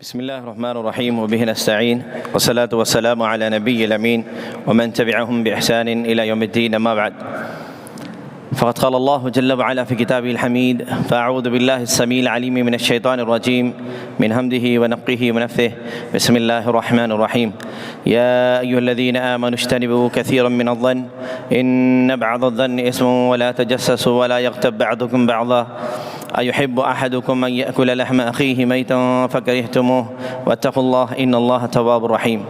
بسم الله الرحمن الرحيم وبه نستعين والصلاة والسلام على نبي الأمين ومن تبعهم بإحسان إلى يوم الدين. أما بعد، فقد قال الله جل وعلا في كتابه الحميد: فأعوذ بالله السميع العليم من الشيطان الرجيم من همزه ونفخه ونفثه. بسم الله الرحمن الرحيم. يا أيها الذين آمنوا اجتنبوا كثيرا من الظن إن بعض الظن إثم ولا تجسسوا ولا يغتب بعضكم بعضا أيحب أحدكم أن يأكل لحم أخيه ميتا فكرهتموه واتقوا الله إن الله تواب رحيم.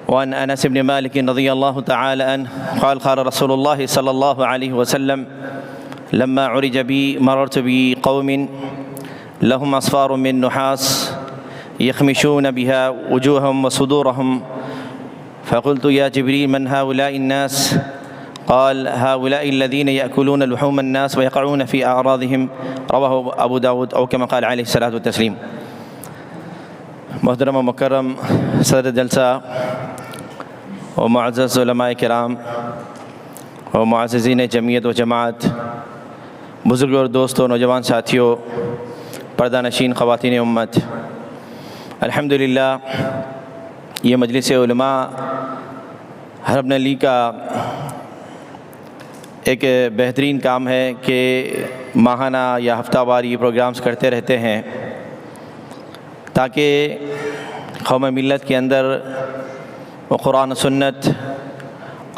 وعن أنس بن مالك رضي الله تعالى عنه قال: قال رسول الله صلى الله عليه وسلم: لما عرج بي مررت بقوم لهم أصفار من نحاس يخمشون بها وجوههم وصدورهم، فقلت: يا جبريل، من هؤلاء الناس؟ قال: هؤلاء الذين يأكلون لحوم الناس ويقعون في أعراضهم. رواه ابو داود او كما قال علیہ الصلوۃ والتسلیم. محترم و مکرم صدر جلسہ و معزز علماء کرام و معززین جمعیت و جماعت، بزرگ اور دوستوں، نوجوان ساتھیوں، پردہ نشین خواتین امت، الحمدللہ یہ مجلس علماء حرم علی کا ایک بہترین کام ہے کہ ماہانہ یا ہفتہ وار یہ پروگرامز کرتے رہتے ہیں تاکہ قوم ملت کے اندر قرآن و سنت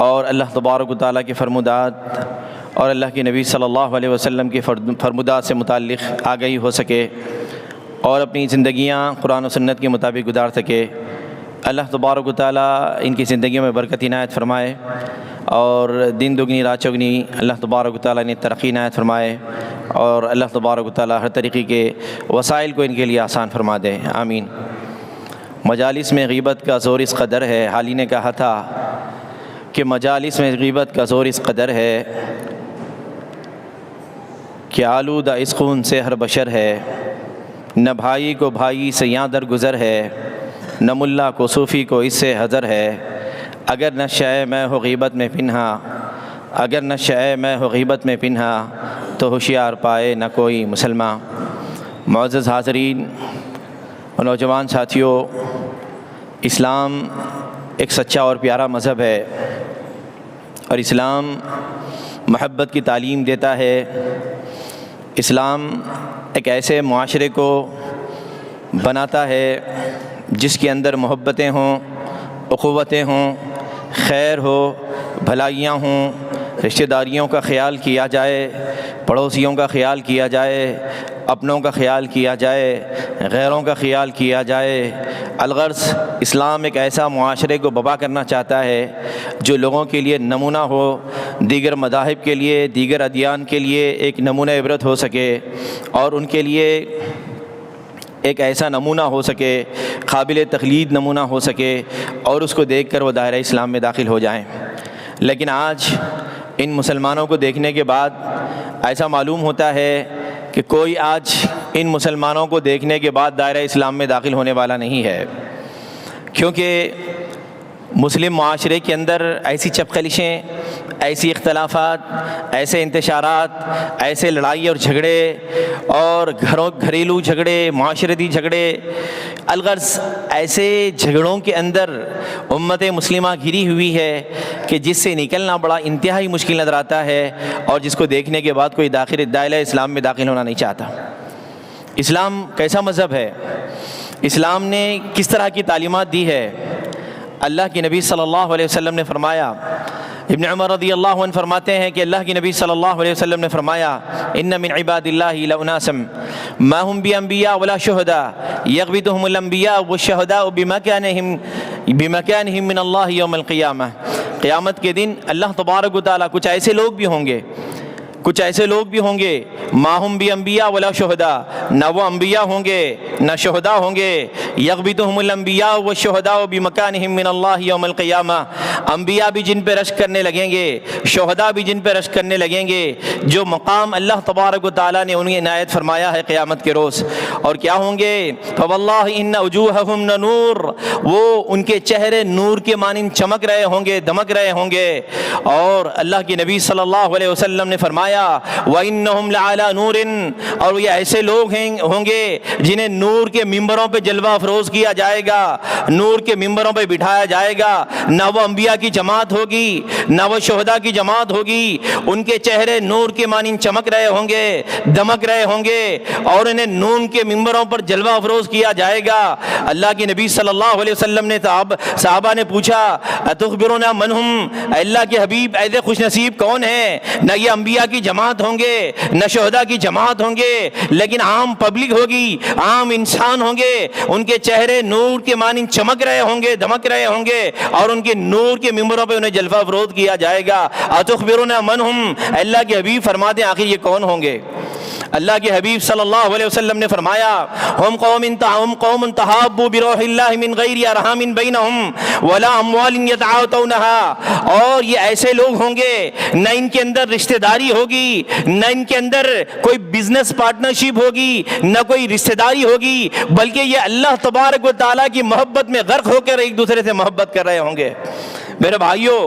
اور اللہ تبارک و تعالیٰ کے فرمودات اور اللہ کے نبی صلی اللہ علیہ وسلم کے فرمودات سے متعلق آگہی ہو سکے اور اپنی زندگیاں قرآن و سنت کے مطابق گزار سکے. اللہ تبارک و تعالیٰ ان کی زندگیوں میں برکت عنایت فرمائے اور دن دگنی رات چگنی اللہ تبارک و تعالیٰ نے ترقی عنایت فرمائے اور اللہ تبارک و تعالیٰ ہر طریقے کے وسائل کو ان کے لیے آسان فرما دے، آمین. مجالس میں غیبت کا زور اس قدر ہے، حال ہی نے کہا تھا کہ مجالس میں غیبت کا زور اس قدر ہے کہ آلودہ اس خون سے ہر بشر ہے، نہ بھائی کو بھائی سے یاں در گزر ہے، نہ ملا کو صوفی کو اس سے حذر ہے. اگر نہ شے میں ہو غیبت میں پنہا، اگر نہ شے میں ہو غیبت میں پنہا، تو ہوشیار پائے نہ کوئی مسلمان. معزز حاضرین اور نوجوان ساتھیوں، اسلام ایک سچا اور پیارا مذہب ہے اور اسلام محبت کی تعلیم دیتا ہے. اسلام ایک ایسے معاشرے کو بناتا ہے جس کے اندر محبتیں ہوں، اخوتیں ہوں، خیر ہو، بھلائیاں ہوں، رشتہ داریوں کا خیال کیا جائے، پڑوسیوں کا خیال کیا جائے، اپنوں کا خیال کیا جائے، غیروں کا خیال کیا جائے. الغرض اسلام ایک ایسا معاشرے کو بپا کرنا چاہتا ہے جو لوگوں کے لیے نمونہ ہو، دیگر مذاہب کے لیے، دیگر ادیان کے لیے ایک نمونہ عبرت ہو سکے اور ان کے لیے ایک ایسا نمونہ ہو سکے، قابل تقلید نمونہ ہو سکے اور اس کو دیکھ کر وہ دائرہ اسلام میں داخل ہو جائیں. لیکن آج ان مسلمانوں کو دیکھنے کے بعد ایسا معلوم ہوتا ہے کہ کوئی آج ان مسلمانوں کو دیکھنے کے بعد دائرہ اسلام میں داخل ہونے والا نہیں ہے، کیونکہ مسلم معاشرے کے اندر ایسی چپخلشیں، ایسی اختلافات، ایسے انتشارات، ایسے لڑائی اور جھگڑے اور گھریلو جھگڑے، معاشرتی جھگڑے، الغرض ایسے جھگڑوں کے اندر امت مسلمہ گھری ہوئی ہے کہ جس سے نکلنا بڑا انتہائی مشکل نظر آتا ہے اور جس کو دیکھنے کے بعد کوئی دائرہ اسلام میں داخل ہونا نہیں چاہتا. اسلام کیسا مذہب ہے؟ اسلام نے کس طرح کی تعلیمات دی ہے؟ اللہ کے نبی صلی اللہ علیہ وسلم نے فرمایا، ابن عمر رضی اللہ عنہ فرماتے ہیں کہ اللہ کے نبی صلی اللہ علیہ وسلم نے فرمایا: ان من عباد اللہ لاناسا ما هم بانبیاء ولا شہداء یغبطهم الانبیاء والشہداء بمکانہم من اللہ یوم القیامہ. قیامت کے دن اللہ تبارک و تعالیٰ کچھ ایسے لوگ بھی ہوں گے ما هم بانبیاء ولا شہداء، نہ وہ انبیاء ہوں گے نہ شہداء ہوں گے. یغبطهم الانبیاء والشہداء بمکانہم من اللہ یوم القیامہ. انبیاء بھی جن پہ رشک کرنے لگیں گے، شہداء بھی جن پہ رشک کرنے لگیں گے، جو مقام اللہ تبارک و تعالیٰ نے انہیں عنایت فرمایا ہے قیامت کے روز. اور کیا ہوں گے؟ فواللہ ان وجوہہم نور، وہ ان کے چہرے نور کے مانند چمک رہے ہوں گے، دمک رہے ہوں گے. اور اللہ کے نبی صلی اللہ علیہ وسلم نے فرمایا: وَإِنَّهُمْ لَعَلَىٰ علی نور، اور یہ ایسے لوگ ہوں گے جنہیں نور کے ممبروں پہ جلوہ افروز کیا جائے گا، نور کے ممبروں پہ بٹھایا جائے گا۔ نہ وہ انبیاء کی جماعت ہوگی، نہ وہ شہداء کی جماعت ہوگی، ان کے چہرے نور کے مانند چمک رہے ہوں گے، دمک رہے ہوں گے، اور انہیں نور کے ممبروں پر جلوہ افروز کیا جائے گا۔ اللہ کے نبی صلی اللہ علیہ وسلم نے صحابہ نے پوچھا اتخبرنا من ہم، اللہ کے حبیب ایسے خوش نصیب کون ہیں؟ نہ یہ انبیاء کی جماعت ہوں گے، نہ شہداء کی جماعت ہوں گے، لیکن عام پبلک ہوگی، عام انسان ہوں گے، ان کے چہرے نور کے مانند چمک رہے ہوں گے، دمک رہے ہوں گے، اور ان کے نور کے ممبروں پہ انہیں جلوہ افروز کیا جائے گا۔ اتخبرنا من ہم، اللہ کے حبیب فرماتے ہیں آخر یہ کون ہوں گے؟ اللہ کے حبیب صلی اللہ علیہ وسلم نے فرمایا ہم قوم تحابوا بروح اللہ من غیر ارحام بینہم ولا اموال یتعاطونها، اور یہ ایسے لوگ ہوں گے نہ ان کے اندر رشتہ داری ہوگی، نہ ان کے اندر کوئی بزنس پارٹنرشپ ہوگی، نہ کوئی رشتہ داری ہوگی، بلکہ یہ اللہ تبارک و تعالیٰ کی محبت میں غرق ہو کر ایک دوسرے سے محبت کر رہے ہوں گے۔ میرے بھائیوں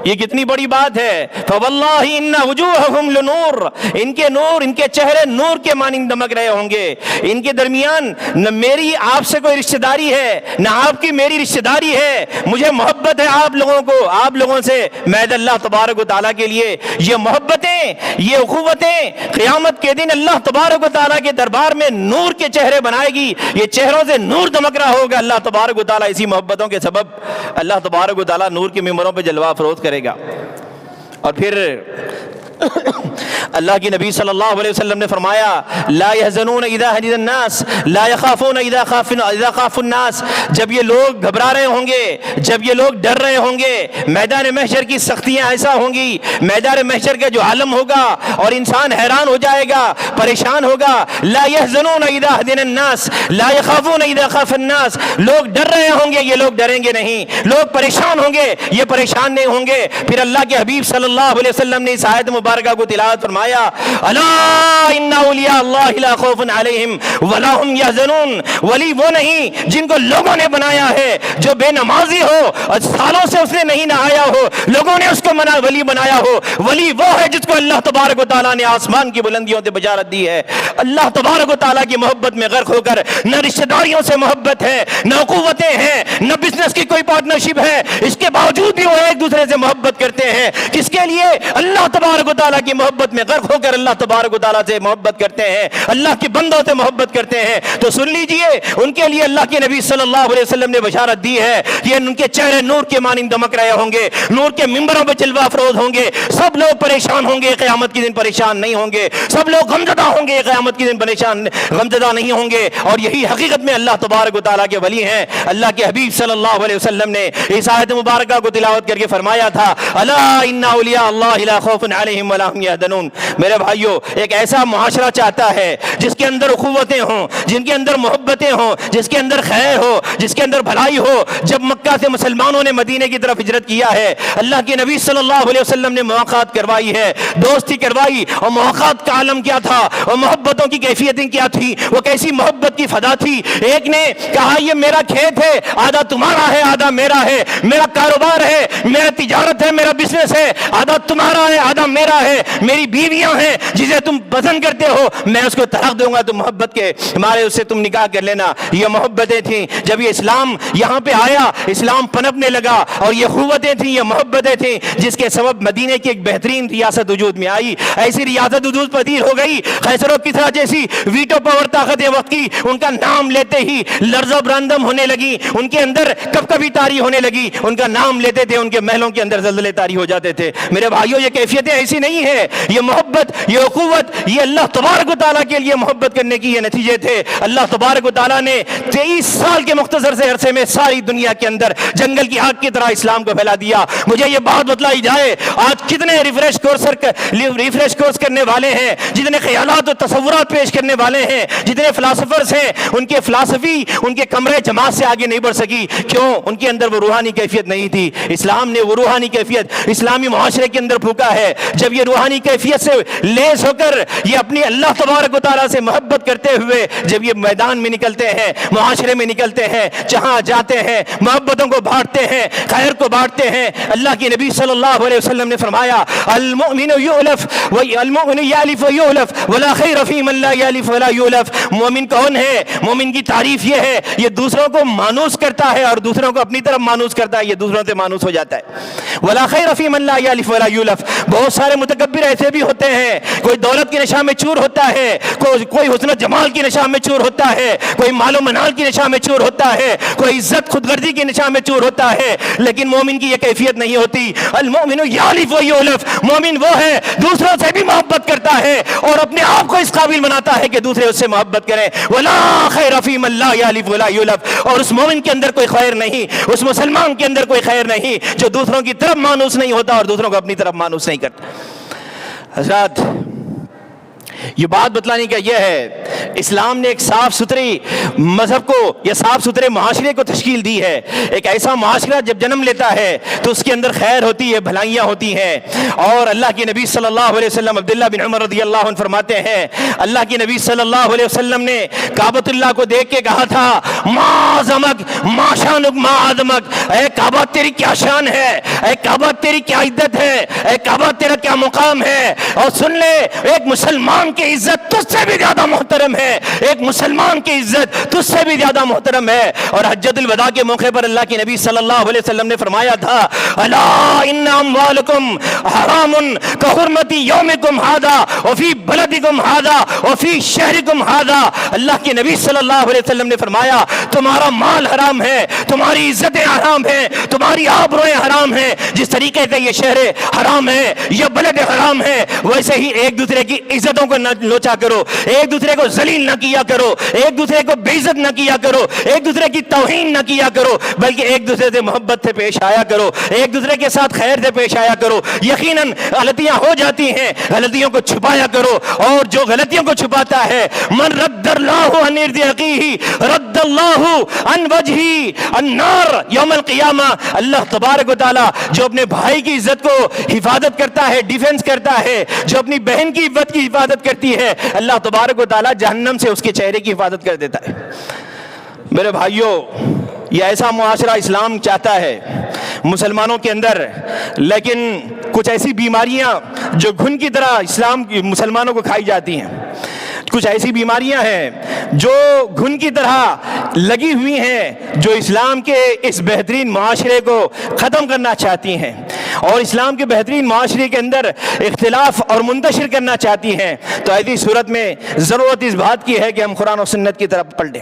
یہ کتنی بڑی بات ہے۔ فواللہ ان وجوہہم لنور، ان کے نور، ان کے چہرے نور کے مانند دمک رہے ہوں گے۔ ان کے درمیان نہ میری آپ سے کوئی رشتہ داری ہے، نہ آپ کی میری رشتہ داری ہے، مجھے محبت ہے آپ لوگوں کو، آپ لوگوں سے، محض اللہ تبارک و تعالیٰ کے لیے۔ یہ محبتیں، یہ اخوتیں قیامت کے دن اللہ تبارک و تعالیٰ کے دربار میں نور کے چہرے بنائے گی، یہ چہروں سے نور دمک رہا ہوگا اللہ تبارک و تعالیٰ اسی محبتوں کے سبب اللہ تبارک و تعالیٰ نور کے ممبروں پہ جلوہ افروز کرے گا۔ اور پھر اللہ کی نبی صلی اللہ علیہ وسلم نے فرمایا لا يحزنون اذا حزن الناس لا يخافون اذا خاف الناس، جب یہ لوگ گھبرا رہے ہوں گے، جب یہ لوگ ڈر رہے ہوں گے، میدان محشر کی سختیاں ایسا ہوں گی، میدان محشر کا جو عالم ہوگا اور انسان حیران ہو جائے گا، پریشان ہوگا۔ لا يحزنون اذا حزن الناس لا يخافون اذا خاف الناس، لوگ ڈر رہے ہوں گے، یہ لوگ ڈریں گے نہیں، لوگ پریشان ہوں گے، یہ پریشان نہیں ہوں گے۔ پھر اللہ کے حبیب صلی اللہ علیہ وسلم نے اس آیت مبارکہ کو تلاوت فرمایا الا ان اولیاء اللہ لا خوف علیہم ولا هم يحزنون، ولی وہ نہیں جن کو لوگوں نے بنایا ہے، جو بے نمازی ہو اور سالوں سے اس نے نہیں نہایا ہو، لوگوں نے اس کو ولی بنایا ہو، ولی وہ ہے جس کو اللہ تبارک و تعالیٰ نے آسمان کی بلندیوں سے بشارت دی ہے۔ اللہ تبارک و تعالیٰ کی محبت میں غرق ہو کر نہ رشتہ داریوں سے محبت ہے، نہ قوتیں ہیں، نہ بزنس کی کوئی پارٹنرشپ ہے، اس کے باوجود بھی وہ ایک دوسرے سے محبت کرتے ہیں۔ کس کے لیے؟ اللہ تبارک و تعالیٰ کی محبت میں غرق ہو کر اللہ تبارک و تعالیٰ سے محبت کرتے ہیں، اللہ کے بندوں سے محبت کرتے ہیں۔ تو سن لیجئے ان کے لیے اللہ کے نبی صلی اللہ علیہ وسلم نے بشارت دی ہے کہ ان کے چہرے نور کے مانند دمک رہے ہوں گے، نور کے ممبروں پہ جلوہ افروز ہوں گے، سب لوگ پریشان ہوں گے، قیامت کے دن پریشان نہیں ہوں گے، سب لوگ غمزدہ ہوں گے، قیامت کے دن پریشان غمزدہ نہیں ہوں گے۔ اور یہی حقیقت میں اللہ تبارک و تعالیٰ کے ولی ہیں۔ اللہ کے حبیب صلی اللہ علیہ وسلم نے اس آیت مبارکہ کو تلاوت کر کے فرمایا تھا الا ان اولیاء اللہ لا خوف علیہم ولا هم يحزنون۔ میرے بھائیو ایک ایسا معاشرہ چاہتا ہے جس کے اندر اخوتیں ہوں، جن کے اندر محبتیں ہوں، جس کے اندر خیر ہو، جس کے اندر بھلائی ہو۔ جب مکہ سے مسلمانوں نے مدینے کی طرف ہجرت کیا ہے، اللہ کے نبی صلی اللہ علیہ وسلم نے مواقعات کروائی ہے، دوستی کروائی، اور مواقعات کا عالم کیا تھا، اور محبتوں کی کیفیتیں کیا تھی، وہ کیسی محبت کی فضا تھی۔ ایک نے کہا یہ میرا کھیت ہے، آدھا تمہارا ہے، آدھا میرا ہے، میرا کاروبار ہے، میرا تجارت ہے، میرا بزنس ہے، آدھا تمہارا ہے، آدھا میرا ہے، میری بیویاں ہیں جسے تم پسند کرتے ہو، میں اس کو طلاق دوں گا، تم محبت کے ہمارے اس سے تم نکاح کر لینا۔ یہ محبتیں تھیں۔ جب یہ اسلام یہاں پہ آیا، اسلام پنپنے لگا، اور یہ قوتیں تھیں، یہ محبتیں تھیں، جس کے سبب مدینے کی ایک بہترین ریاست وجود میں آئی۔ ایسی ریاست وجود پذیر ہو گئی، قیصر و کسریٰ جیسی ویٹو پاور طاقت وقت کی ان کا نام لیتے ہی لرز و برندم ہونے لگی، ان کے اندر کب کبھی طاری ہونے لگی، ان کا نام لیتے تھے ان کے محلوں کے اندر زلزلے طاری ہو جاتے تھے۔ میرے بھائیوں یہ کیفیتیں ایسی نہیں ہے، یہ محبت، یہ اخوت، یہ اللہ تبارک و تعالیٰ کے لیے محبت کرنے کی یہ نتیجے تھے۔ اللہ تبارک و تعالیٰ نے 23 سال کے مختصر سے عرصے میں ساری دنیا کے اندر جنگل کی آگ کی طرح اسلام کو پھیلا دیا۔ مجھے یہ بات بتلائی جائے آج کتنے ریفریش کورس کرنے والے ہیں، جتنے خیالات و تصورات پیش کرنے والے ہیں، جتنے فلاسفرز ہیں، ان کے فلسفی، ان کے کمرے جماعت سے آگے نہیں بڑھ سکی۔ کیوں؟ ان کے اندر وہ روحانی کیفیت نہیں تھی۔ اسلام نے وہ روحانی کیفیت اسلامی معاشرے کے اندر پھونکا ہے۔ جب یہ روحانی کیفیت سے سے لیس ہو کر یہ اپنی اللہ تبارک و تعالیٰ سے محبت کرتے ہوئے جب یہ میدان میں نکلتے ہیں، معاشرے میں نکلتے ہیں، جہاں جاتے ہیں محبتوں کو بانٹتے ہیں، خیر کو بانٹتے ہیں۔ اللہ کے نبی صلی اللہ علیہ وسلم نے فرمایا المؤمن یؤلف والمؤمن یألف ویؤلف ولا خیر فی من لا یألف ولا یؤلف۔ مومن کون ہے؟ مومن کی تعریف یہ ہے یہ دوسروں کو مانوس کرتا ہے اور دوسروں کو اپنی طرف مانوس کرتا ہے، یہ دوسروں سے مانوس ہو جاتا ہے۔ ولا خیر فی من لا یألف ولا یؤلف۔ بہت سارے متکبر ایسے بھی ہوتے ہیں، کوئی دولت کی نشہ میں چور ہوتا ہے، کوئی حسن و جمال کی نشہ میں چور ہوتا ہے، کوئی مال و منال کی نشہ میں چور ہوتا ہے، کوئی عزت خود غرضی کی نشہ میں چور ہوتا ہے، لیکن مومن کی یہ کیفیت نہیں ہوتی۔ المؤمن یألف ویؤلف۔ مومن وہ ہے دوسروں سے بھی محبت کرتا ہے اور اپنے آپ کو اس قابل بناتا ہے کہ دوسرے اس سے محبت کریں۔ ولا خیر فی من لا یألف ولا یؤلف۔ اور اس مومن کے اندر کوئی خیر نہیں، اس مسلمان کے اندر کوئی خیر نہیں جو دوسروں کی طرف مانوس نہیں ہوتا اور دوسروں کو اپنی طرف مانوس نہیں کرتا۔ حضرات یہ بات بتلانے کا یہ ہے اسلام نے ایک صاف ستھری مذہب کو یا صاف ستھرے معاشرے کو تشکیل دی ہے۔ ایک ایسا معاشرہ جب جنم لیتا ہے تو اس کے اندر خیر ہوتی ہے، بھلائیاں ہوتی ہیں۔ اور اللہ کے نبی صلی اللہ علیہ وسلم عبداللہ بن عمر رضی اللہ عنہ فرماتے ہیں اللہ کے نبی صلی اللہ علیہ وسلم نے کعبۃ اللہ کو دیکھ کے کہا تھا ما عظمک ما شانک ما عظمک، اے کعبہ تیری کیا شان ہے، اے کعبہ تیری کیا عزت ہے، اے کعبہ تیرا کیا مقام ہے۔ اور سن لے ایک مسلمان کی عزت تجھ سے بھی زیادہ محترم ہے، ایک مسلمان کی عزت تجھ سے بھی زیادہ محترم ہے۔ اور حجۃ الوداع کے موقع پر اللہ کے نبی صلی اللہ علیہ وسلم نے فرمایا تھا الا ان اموالکم حرام کحرمت یومکم ھذا وفی بلدکم ھذا وفی شہرکم ھذا۔ اللہ کے نبی صلی اللہ علیہ وسلم نے فرمایا تمہارا مال حرام ہے، تمہاری عزتیں حرام ہیں، تمہاری آبروئیں حرام ہیں، جس طریقے سے یہ شہر حرام ہے، یہ بلد حرام ہے، ویسے ہی ایک دوسرے کی عزتوں کو نہ لوچا کرو، ایک دوسرے کو ذلیل نہ کیا کرو، ایک دوسرے کو بے عزت نہ کیا کرو، ایک دوسرے کی توہین نہ کیا کرو، بلکہ ایک دوسرے سے محبت سے پیش آیا کرو، ایک دوسرے کے ساتھ خیر سے پیش آیا کرو۔ یقیناً غلطیاں ہو جاتی ہیں، غلطیوں کو چھپایا کرو، اور جو غلطیوں کو چھپاتا ہے من رد اللہ عن ارض اخیہ رد اللہ عن وجہہ النار یوم القیامہ۔ اللہ تبارک و تعالی جو اپنے بھائی کی عزت کو حفاظت کرتا ہے، ڈیفنس کرتا ہے، جو اپنی بہن کی عزت کی حفاظت کرتی ہے، اللہ تبارک و تعالی جہنم سے اس کے چہرے کی حفاظت کر دیتا ہے۔ میرے بھائیوں یہ ایسا معاشرہ اسلام چاہتا ہے مسلمانوں کے اندر، لیکن کچھ ایسی بیماریاں جو گھن کی طرح اسلام کی مسلمانوں کو کھائی جاتی ہیں، کچھ ایسی بیماریاں ہیں جو گھن کی طرح لگی ہوئی ہیں جو اسلام کے اس بہترین معاشرے کو ختم کرنا چاہتی ہیں اور اسلام کے بہترین معاشرے کے اندر اختلاف اور منتشر کرنا چاہتی ہیں۔ تو ایسی صورت میں ضرورت اس بات کی ہے کہ ہم قرآن و سنت کی طرف پلٹیں،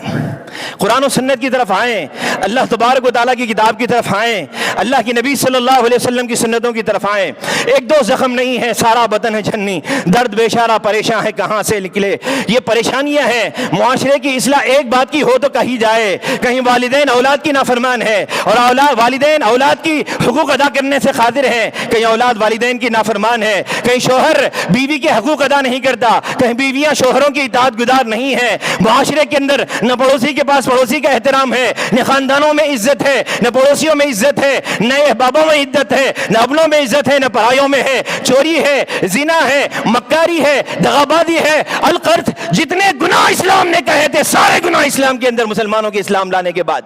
قرآن و سنت کی طرف آئیں، اللہ تبارک و تعالیٰ کی کتاب کی طرف آئیں، اللہ کے نبی صلی اللہ علیہ وسلم کی سنتوں کی طرف آئیں۔ ایک دو زخم نہیں ہے، سارا بدن ہے جھنی، درد بے چارہ پریشان ہے کہاں سے نکلے۔ یہ پریشانیاں ہیں معاشرے کی اصلاح ایک بات کی ہو تو کہی جائے، کہیں والدین اولاد کی نافرمان ہے اور والدین اولاد کی حقوق ادا کرنے سے قاصر ہیں، کہیں اولاد والدین کی نافرمان ہے، کہیں شوہر بیوی کے حقوق ادا نہیں کرتا، کہیں بیویاں شوہروں کی اطاعت گزار نہیں ہے۔ معاشرے کے اندر نہ پڑوسی کے پاس پڑوسی کا احترام ہے، نہ خاندانوں میں عزت ہے، نہ پڑوسیوں میں عزت ہے، نہ احبابوں میں عزت ہے، نہ اپنوں میں عزت ہے، نہ پرایوں میں ہے۔ چوری ہے، زنا ہے، مکاری ہے، دغابازی ہے، القرض، جتنے گناہ اسلام نے کہے تھے سارے گناہ اسلام کے اندر مسلمانوں کے اسلام لانے کے بعد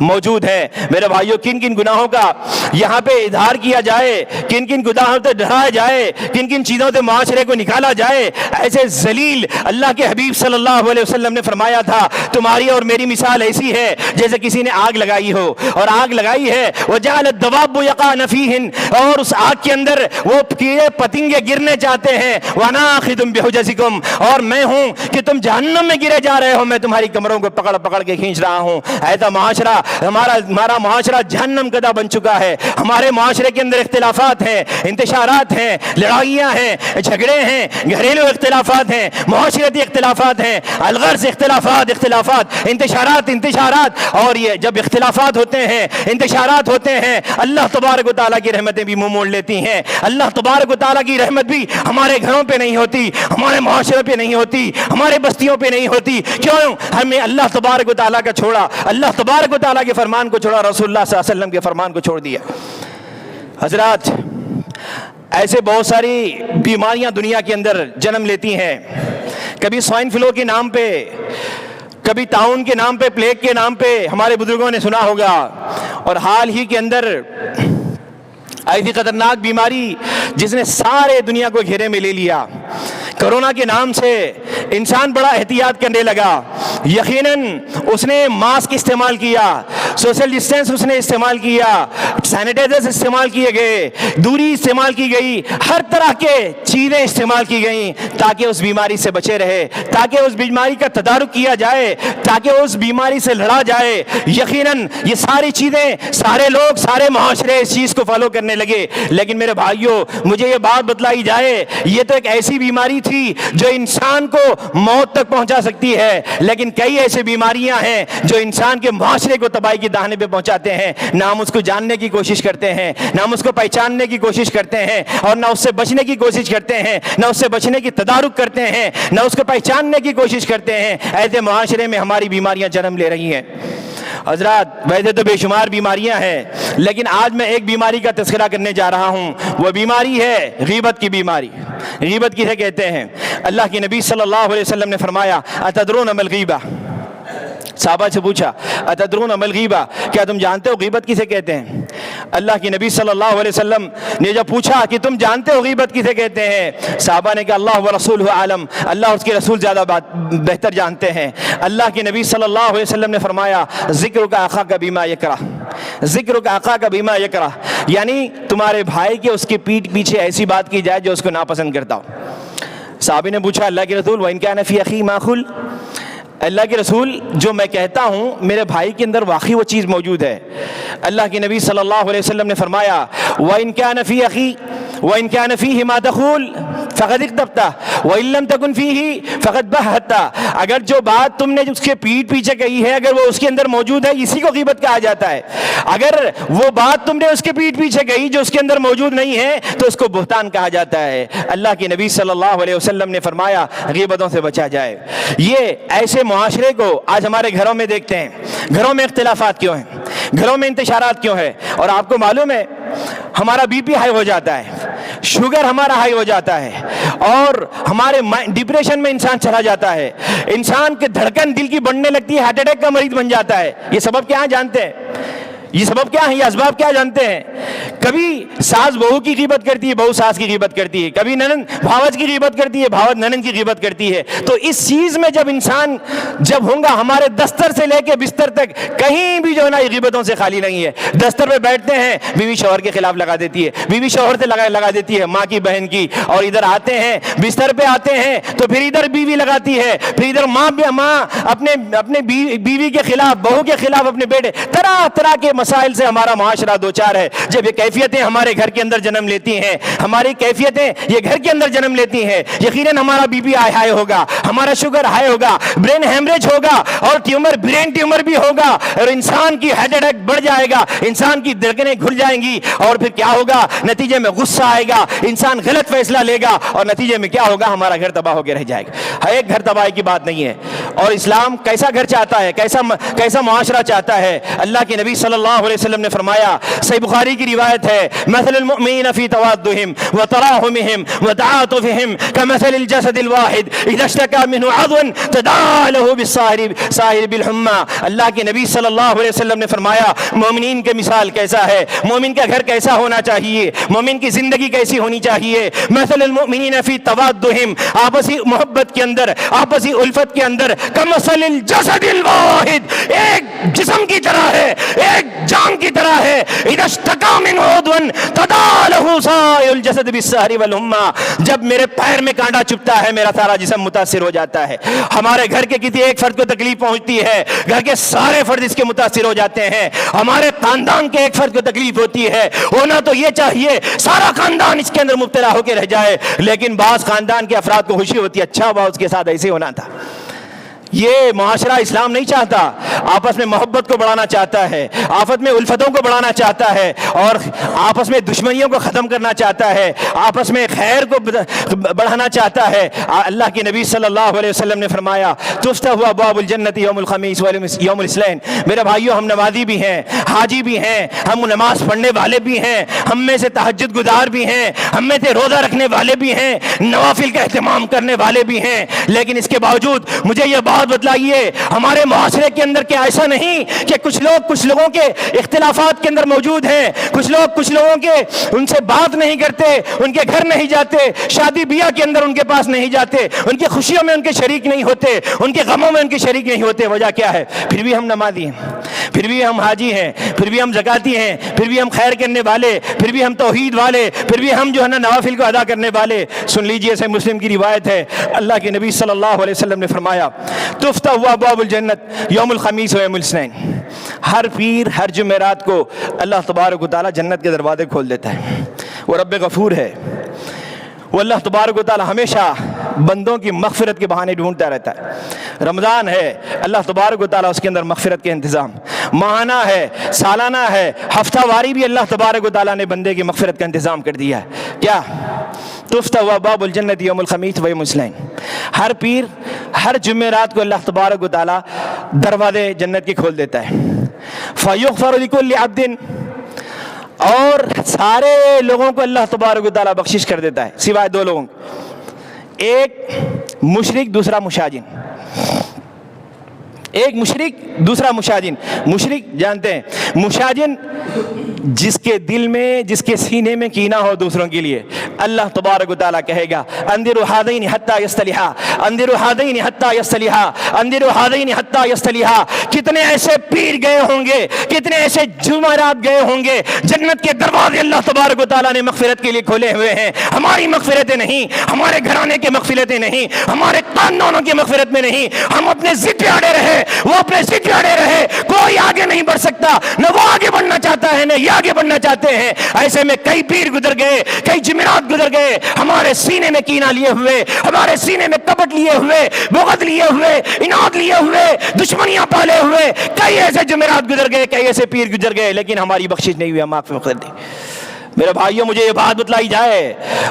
موجود ہیں۔ میرے بھائیوں کن کن گناہوں کا یہاں پہ اظہار کیا جائے، کن کن گناہوں سے ڈرایا جائے، کن کن چیزوں سے معاشرے کو نکالا جائے۔ ایسے ذلیل اللہ کے حبیب صلی اللہ علیہ وسلم نے فرمایا تھا تمہاری اور میری مثال ایسی ہے جیسے کسی نے آگ لگائی ہو، اور آگ لگائی ہے وَجَعَلَ الدَّوَابُ يَقَعْنَ فِيهِنَّ، اور اس آگ کے اندر وہ کیڑے پتنگے گرنے چاہتے ہیں، وَأَنَا آخِذٌ بِحُجَزِكُمْ، اور میں ہوں کہ تم جہنم میں گرے جا رہے ہو، میں تمہاری کمروں کو پکڑ پکڑ کے کھینچ رہا ہوں۔ ایسا معاشرہ ہمارا معاشرہ جہنم کدہ بن چکا ہے۔ ہمارے معاشرے کے اندر اختلافات ہیں، انتشارات ہیں، لڑائیاں ہیں، جھگڑے ہیں، گھریلو اختلافات ہیں، معاشرتی اختلافات ہیں، الغرض اختلافات انتشارات، اور یہ جب اختلافات ہوتے ہیں، انتشارات ہوتے ہیں، اللہ تبارک و تعالیٰ کی رحمتیں بھی منہ موڑ لیتی ہیں۔ اللہ تبارک و تعالیٰ کی رحمت بھی ہمارے گھروں پہ نہیں ہوتی، ہمارے معاشرے پہ نہیں ہوتی، ہمارے بستیوں پہ نہیں ہوتی۔ کیوں؟ ہم نے اللہ تبارک و تعالیٰ کا چھوڑا، اللہ تبارک و تعالیٰ کے فرمان کو چھوڑا، رسول اللہ صلی اللہ علیہ وسلم کے فرمان کو چھوڑ دیا۔ حضرات ایسے بہت ساری بیماریاں دنیا کے اندر جنم لیتی ہیں، کبھی سوائن فلو کے نام پہ، کبھی طاعون کے نام پہ، پلیگ کے نام پہ ہمارے بزرگوں نے سنا ہوگا، اور حال ہی کے اندر ایسی خطرناک بیماری جس نے سارے دنیا کو گھیرے میں لے لیا، کرونا کے نام سے انسان بڑا احتیاط کرنے لگا، یقیناً اس نے ماسک استعمال کیا، سوشل ڈسٹینس اس نے استعمال کیا، سینیٹائزر استعمال کیے گئے، دوری استعمال کی گئی، ہر طرح کے چیزیں استعمال کی گئیں تاکہ اس بیماری سے بچے رہے، تاکہ اس بیماری کا تدارک کیا جائے، تاکہ اس بیماری سے لڑا جائے۔ یقیناً یہ ساری چیزیں سارے لوگ، سارے معاشرے اس چیز کو فالو کرنے لگے، لیکن میرے بھائیوں مجھے یہ بات بتلائی جائے، یہ تو ایک ایسی بیماری تھی جو انسان کو موت تک پہنچا سکتی ہے، لیکن کئی ایسے بیماریاں ہیں جو انسان کے معاشرے کو تباہی کے دہانے پہ پہنچاتے ہیں، نہ ہم اس کو جاننے کی کوشش کرتے ہیں، نہ ہم اس کو پہچاننے کی کوشش کرتے ہیں، اور نہ اس سے بچنے کی کوشش کرتے ہیں، نہ اس سے بچنے کی تدارک کرتے ہیں، نہ اس کو پہچاننے کی کوشش کرتے ہیں۔ ایسے معاشرے میں ہماری بیماریاں جنم لے رہی ہیں۔ حضرات ویسے تو بے شمار بیماریاں ہیں، لیکن آج میں ایک بیماری کا تذکرہ کرنے جا رہا ہوں، وہ بیماری ہے غیبت کی بیماری۔ غیبت کسے کہتے ہیں؟ اللہ کے نبی صلی اللہ علیہ وسلم نے فرمایا اتدرون ما الغیبہ، صحابہ سے پوچھا اتدرون ما الغیبہ، کیا تم جانتے ہو غیبت کسے کہتے ہیں؟ اللہ کے نبی صلی اللہ علیہ وسلم نے جب پوچھا کہ تم جانتے ہو غیبت کسے کہتے ہیں، صحابہ نے کہا اللہ و رسولہ عالم، اللہ اس کے رسول زیادہ بہتر جانتے ہیں۔ اللہ کے نبی صلی اللہ علیہ وسلم نے فرمایا ذکر کا اخا کا بیما یکرہ، ذکر کا اخا کا بیما یکرہ، یعنی تمہارے بھائی کے اس کے پیٹھ پیچھے ایسی بات کی جائے جو اس کو ناپسند کرتا ہو۔ صحابی نے پوچھا اللہ کے رسول وَإِن كَانَ فِي أَخِي مَا أَقُولُ، اللہ کے رسول جو میں کہتا ہوں میرے بھائی کے اندر واقعی وہ چیز موجود ہے۔ اللہ کے نبی صلی اللہ علیہ وسلم نے فرمایا وَإِن كَانَ فِي أَخِي وَإِن كَانَ فِيهِ مَا تَقُولُ فَقَدِ اكْتَبْتَهْ وَإِن لَمْ تَكُنْ فِيهِ فَقَدْ بَهَّتَّ، اگر جو بات تم نے اس کے پیٹھ پیچھے کہی ہے اگر وہ اس کے اندر موجود ہے، اسی کو غیبت کہا جاتا ہے۔ اگر وہ بات تم نے اس کے پیٹھ پیچھے کہی جو اس کے اندر موجود نہیں ہے تو اس کو بہتان کہا جاتا ہے۔ اللہ کے نبی صلی اللہ علیہ وسلم نے فرمایا غیبتوں سے بچا جائے۔ یہ ایسے معاشرے کو آج ہمارے گھروں میں دیکھتے ہیں، گھروں میں اختلافات کیوں ہیں، گھروں میں انتشارات کیوں ہے، اور آپ کو معلوم ہے ہمارا بی پی ہائی ہو جاتا ہے، شوگر ہمارا ہائی ہو جاتا ہے، اور ہمارے ڈپریشن میں انسان چلا جاتا ہے، انسان کے دھڑکن دل کی بڑھنے لگتی ہے، ہارٹ اٹیک کا مریض بن جاتا ہے۔ یہ سبب کیا ہے جانتے ہیں؟ یہ سبب کیا ہے؟ یہ اسباب کیا جانتے ہیں؟ کبھی ساس بہو کی غیبت کرتی ہے، بہو ساس کی غیبت کرتی ہے، کبھی ننند بھاوج کی غیبت کرتی ہے، بھاوج ننند کی غیبت کرتی ہے۔ تو اس چیز میں جب انسان جب ہوگا، ہمارے دستر سے لے کے بستر تک کہیں بھی جو ہے نا یہ غیبتوں سے خالی نہیں ہے۔ دستر پہ بیٹھتے ہیں بیوی شوہر کے خلاف لگا دیتی ہے، بیوی شوہر سے لگا دیتی ہے، ماں کی بہن کی، اور ادھر آتے ہیں بستر پہ آتے ہیں تو پھر ادھر بیوی لگاتی ہے، پھر ادھر ماں اپنے بیوی کے خلاف، بہو کے خلاف اپنے بیٹے، طرح طرح کے مسائل سے ہمارا معاشرہ دوچار ہے۔ جب یہ کیفیتیں ہمارے گھر کے اندر جنم لیتی ہیں، ہماری کیفیتیں یہ گھر کے اندر جنم لیتی ہیں، یقیناً ہمارا بی پی ہائی ہوگا، ہمارا شوگر ہائی ہوگا، برین ہیمریج ہوگا، اور برین ٹیومر بھی ہوگا، اور انسان کی ہارٹ اٹیک بڑھ جائے گا، انسان کی دھڑکنیں گھل جائیں گی، اور پھر کیا ہوگا؟ نتیجے میں غصہ آئے گا، انسان غلط فیصلہ لے گا، اور نتیجے میں کیا ہوگا؟ ہمارا گھر تباہ ہو کے رہ جائے گا۔ ایک گھر تباہی کی بات نہیں ہے۔ اور اسلام کیسا گھر چاہتا ہے، کیسا معاشرہ چاہتا ہے؟ اللہ کے نبی صلی اللہ علیہ وسلم نے فرمایا، صحیح بخاری کی روایت ہے، مثل المؤمنین فی توادہم وتراحمہم وتعاطفہم کمثل الجسد الواحد اذا اشتکى منہ عضو تداعى له بالسائر بالحمى۔ اللہ کے نبی صلی اللہ علیہ وسلم نے فرمایا مومنین کی مثال کیسا ہے، مومن کا گھر کیسا ہونا چاہیے، مومن کی زندگی کیسی ہونی چاہیے۔ مثل المؤمنین فی توادہم، آپسی محبت کے اندر، آپسی الفت کے اندر، کمثل الجسد الواحد، ایک جسم کی طرح ہے، ایک جان کی طرح ہے۔ اذا اشتکى منہ عضو تداعى له سائر الجسد بالسہر والحمى، جب میرے پیر میں کانٹا چبھتا ہے میرا سارا جسم متاثر ہو جاتا ہے۔ ہمارے گھر کے کسی ایک فرد کو تکلیف پہنچتی ہے، گھر کے سارے فرد اس کے متاثر ہو جاتے ہیں۔ ہمارے خاندان کے ایک فرد کو تکلیف ہوتی ہے، ہونا تو یہ چاہیے سارا خاندان اس کے اندر مبتلا ہو کے رہ جائے، لیکن بعض خاندان کے افراد کو خوشی ہوتی ہے، اچھا ہوا اس کے ساتھ ایسے ہونا تھا۔ یہ معاشرہ اسلام نہیں چاہتا، آپس میں محبت کو بڑھانا چاہتا ہے، آپس میں الفتوں کو بڑھانا چاہتا ہے، اور آپس میں دشمنیوں کو ختم کرنا چاہتا ہے، آپس میں خیر کو بڑھانا چاہتا ہے۔ اللہ کے نبی صلی اللہ علیہ وسلم نے فرمایا تفتح ابواب الجنت یوم الخمیس یوم الاثنین۔ میرے بھائیوں، ہم نمازی بھی ہیں، حاجی بھی ہیں، ہم نماز پڑھنے والے بھی ہیں، ہم میں سے تہجد گزار بھی ہیں، ہم میں سے روزہ رکھنے والے بھی ہیں، نوافل کا اہتمام کرنے والے بھی ہیں، لیکن اس کے باوجود مجھے یہ بات بتلائیے، ہمارے معاشرے کے اندر کیا ایسا نہیں کہ کچھ لوگوں کے اختلافات کے اندر موجود ہیں، کچھ لوگوں کے ان سے بات نہیں کرتے، ان کے گھر نہیں جاتے، شادی بیاہ کے اندر ان کے پاس نہیں جاتے، ان کی خوشیوں میں ان کے شریک نہیں ہوتے، ان کے غموں میں ان کے شریک نہیں ہوتے۔ وجہ کیا ہے؟ پھر بھی ہم نمازی ہیں، پھر بھی ہم حاجی ہیں، پھر بھی ہم زکاتی ہیں، پھر بھی ہم خیر کرنے والے، پھر بھی ہم توحید والے، پھر بھی ہم جو ہے نا نوافل کو ادا کرنے والے۔ سن لیجئے، صحیح مسلم کی روایت ہے، اللہ کے نبی صلی اللہ علیہ وسلم نے فرمایا تفتح ابواب الجنت یوم الخمیس و یوم الاثنین۔ ہر پیر ہر جمعرات کو اللہ تبارک و تعالی جنت کے دروازے کھول دیتا ہے۔ وہ رب غفور ہے، وہ اللہ تبارک و تعالی ہمیشہ بندوں کی مغفرت کے بہانے ڈھونڈتا رہتا ہے۔ رمضان ہے، اللہ تبارک و تعالی اس کے اندر مغفرت کے انتظام، ماہانہ ہے، سالانہ ہے، ہفتہ واری بھی اللہ تبارک و تعالی نے بندے کی مغفرت کا انتظام کر دیا ہے۔ کیا؟ تفتح ابواب الجنت یوم الخمیس و یوم الاثنین۔ ہر پیر ہر جمعرات کو اللہ تبارک و تعالی دروازے جنت کے کھول دیتا ہے۔ فیغفر لکل عبد، اور سارے لوگوں کو اللہ تبارک و تعالی بخشش کر دیتا ہے سوائے دو لوگوں، ایک مشرک دوسرا مشاجن۔ ایک مشرک دوسرا مشاجن۔ مشرک جانتے ہیں، مشاجن جس کے دل میں جس کے سینے میں کینہ ہو دوسروں کے لیے، اللہ تبارک و تعالیٰ کہے گا انذروا ھذین حتی یصطلحا، انذروا ھذین حتی یصطلحا، انذروا ھذین حتی یصطلحا۔ کتنے ایسے پیر گئے ہوں گے، کتنے ایسے جمعرات گئے ہوں گے، جنت کے دروازے اللہ تبارک و تعالیٰ نے مغفرت کے لیے کھولے ہوئے ہیں۔ ہماری مغفرتیں نہیں، ہمارے گھرانے کے مغفرتیں نہیں، ہمارے خاندانوں کی مغفرت میں نہیں، ہم اپنے ضد پہ اڑے رہے، وہ اپنے ضد پہ اڑے رہے، کوئی آگے نہیں بڑھ سکتا، نہ وہ آگے بڑھنا چاہتا ہے نہ یہ آگے بڑھنا چاہتے ہیں۔ ایسے میں کئی پیر گزر گئے، کئی جمعرات گزر گئے، ہمارے سینے میں کینہ لیے ہوئے، ہمارے سینے میں کپٹ لیے ہوئے، بغض لیے ہوئے، اناد لیے ہوئے، دشمنیاں پالے ہوئے، کئی ایسے جمعرات گزر گئے، کئی ایسے پیر گزر گئے، لیکن ہماری بخشش نہیں ہوئی، ہم آپ سے مغفرت دی۔ میرے بھائیوں، مجھے یہ بات بتلائی جائے،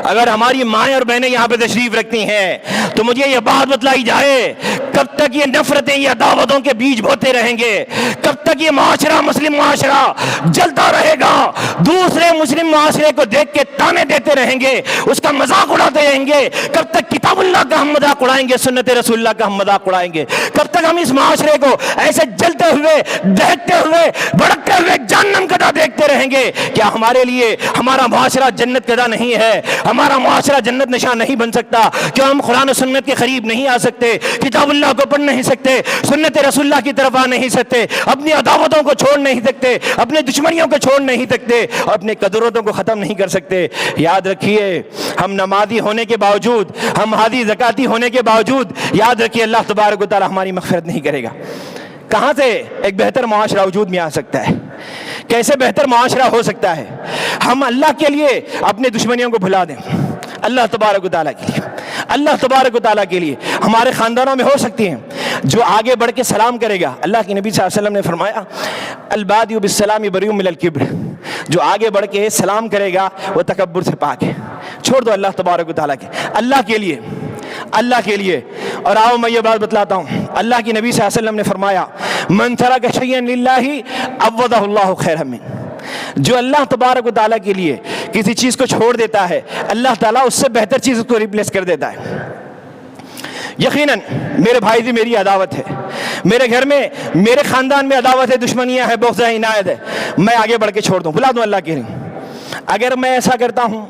اگر ہماری مائیں اور بہنیں یہاں پہ تشریف رکھتی ہیں تو مجھے یہ بات بتلائی جائے، کب تک یہ نفرتیں یہ عداوتوں کے بیج بوتے رہیں گے؟ کب تک یہ معاشرہ، مسلم معاشرہ جلتا رہے گا؟ دوسرے مسلم معاشرے کو دیکھ کے تانے دیتے رہیں گے، اس کا مذاق اڑاتے رہیں گے؟ کب تک کتاب اللہ کا ہم مذاق اڑائیں گے، سنت رسول اللہ کا ہم مذاق اڑائیں گے؟ کب تک ہم اس معاشرے کو ایسے جلتے ہوئے، دہکتے ہوئے، بھڑکتے ہوئے جہنم کا دیکھتے رہیں گے؟ کیا ہمارے لیے ہمارا معاشرہ جنت کا نہیں ہے؟ ہمارا معاشرہ جنت نشان نہیں بن سکتا؟ کیا ہم قرآن و سنت کے قریب نہیں آ سکتے؟ کتاب اللہ کو پڑھ نہیں سکتے؟ سنت رسول اللہ کی طرف آ نہیں سکتے؟ اپنی عداوتوں کو چھوڑ نہیں سکتے؟ اپنے دشمنیوں کو چھوڑ نہیں سکتے؟ اور اپنے قدرتوں کو ختم نہیں کر سکتے؟ یاد رکھیے، ہم نمازی ہونے کے باوجود، ہم حاجی زکاتی ہونے کے باوجود، یاد رکھیے اللہ تبارک و تعالی ہماری مغفرت نہیں کرے گا۔ کہاں سے ایک بہتر معاشرہ وجود میں آ سکتا ہے؟ کیسے بہتر معاشرہ ہو سکتا ہے؟ ہم اللہ کے لیے اپنے دشمنیوں کو بھلا دیں، اللہ تبارک و تعالیٰ کے لیے، اللہ تبارک و تعالیٰ کے لیے۔ ہمارے خاندانوں میں ہو سکتی ہیں، جو آگے بڑھ کے سلام کرے گا، اللہ کے نبی صلی اللہ علیہ وسلم نے فرمایا البادئ بالسلام بریء من الکبر، جو آگے بڑھ کے سلام کرے گا وہ تکبر سے پاک ہے۔ چھوڑ دو اللہ تبارک و تعالیٰ کے، اللہ کے لیے، اللہ کے لیے۔ اور آؤ میں یہ بات بتلاتا ہوں، اللہ کی نبی صلی اللہ علیہ وسلم نے فرمایا من ترک شیئا للہ عوضہ اللہ خیرا منہ، جو اللہ تبارک و تعالیٰ کے لیے کسی چیز کو چھوڑ دیتا ہے، اللہ تعالیٰ اس سے بہتر چیز اس کو ریپلیس کر دیتا ہے۔ یقیناً میرے بھائی سے میری عداوت ہے، میرے گھر میں، میرے خاندان میں عداوت ہے، دشمنیاں ہے، بغض ہے، عنایت ہے، میں آگے بڑھ کے چھوڑ دوں، بلا دوں اللہ کے لیے۔ اگر میں ایسا کرتا ہوں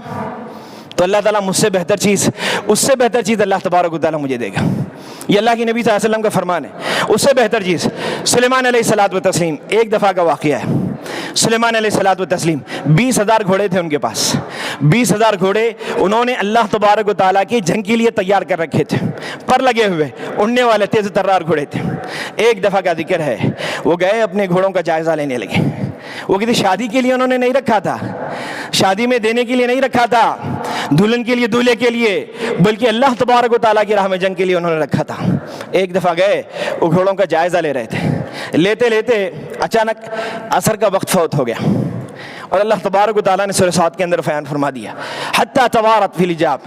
تو اللہ تعالیٰ مجھ سے بہتر چیز، اس سے بہتر چیز اللہ تبارک و تعالیٰ مجھے دے گا۔ یہ اللہ کی نبی صلی اللہ علیہ وسلم کا فرمان ہے، اس سے بہتر چیز۔ سلیمان علیہ الصلوۃ والتسلیم، ایک دفعہ کا واقعہ ہے۔ سلیمان علیہ الصلوۃ والتسلیم 20,000 گھوڑے تھے ان کے پاس، 20,000 گھوڑے انہوں نے اللہ تبارک و تعالیٰ کی جنگ کے لیے تیار کر رکھے تھے، پر لگے ہوئے، اڑنے والے تیز ترار گھوڑے تھے۔ ایک دفعہ کا ذکر ہے، وہ گئے اپنے گھوڑوں کا جائزہ لینے لگے۔ وہ کسی شادی کے لیے انہوں نے نہیں رکھا تھا، شادی میں دینے کے لیے نہیں رکھا تھا، دلہن کے لیے دولہے کے لیے بلکہ اللہ تبارک و تعالیٰ کی راہ میں جنگ کے لیے انہوں نے رکھا تھا۔ ایک دفعہ گئے، وہ گھوڑوں کا جائزہ لے رہے تھے، لیتے لیتے اچانک عصر کا وقت فوت ہو گیا، اور اللہ تبارک و تعالیٰ نے سورہ صاد کے اندر بیان فرما دیا حتی توارت فی الحجاب،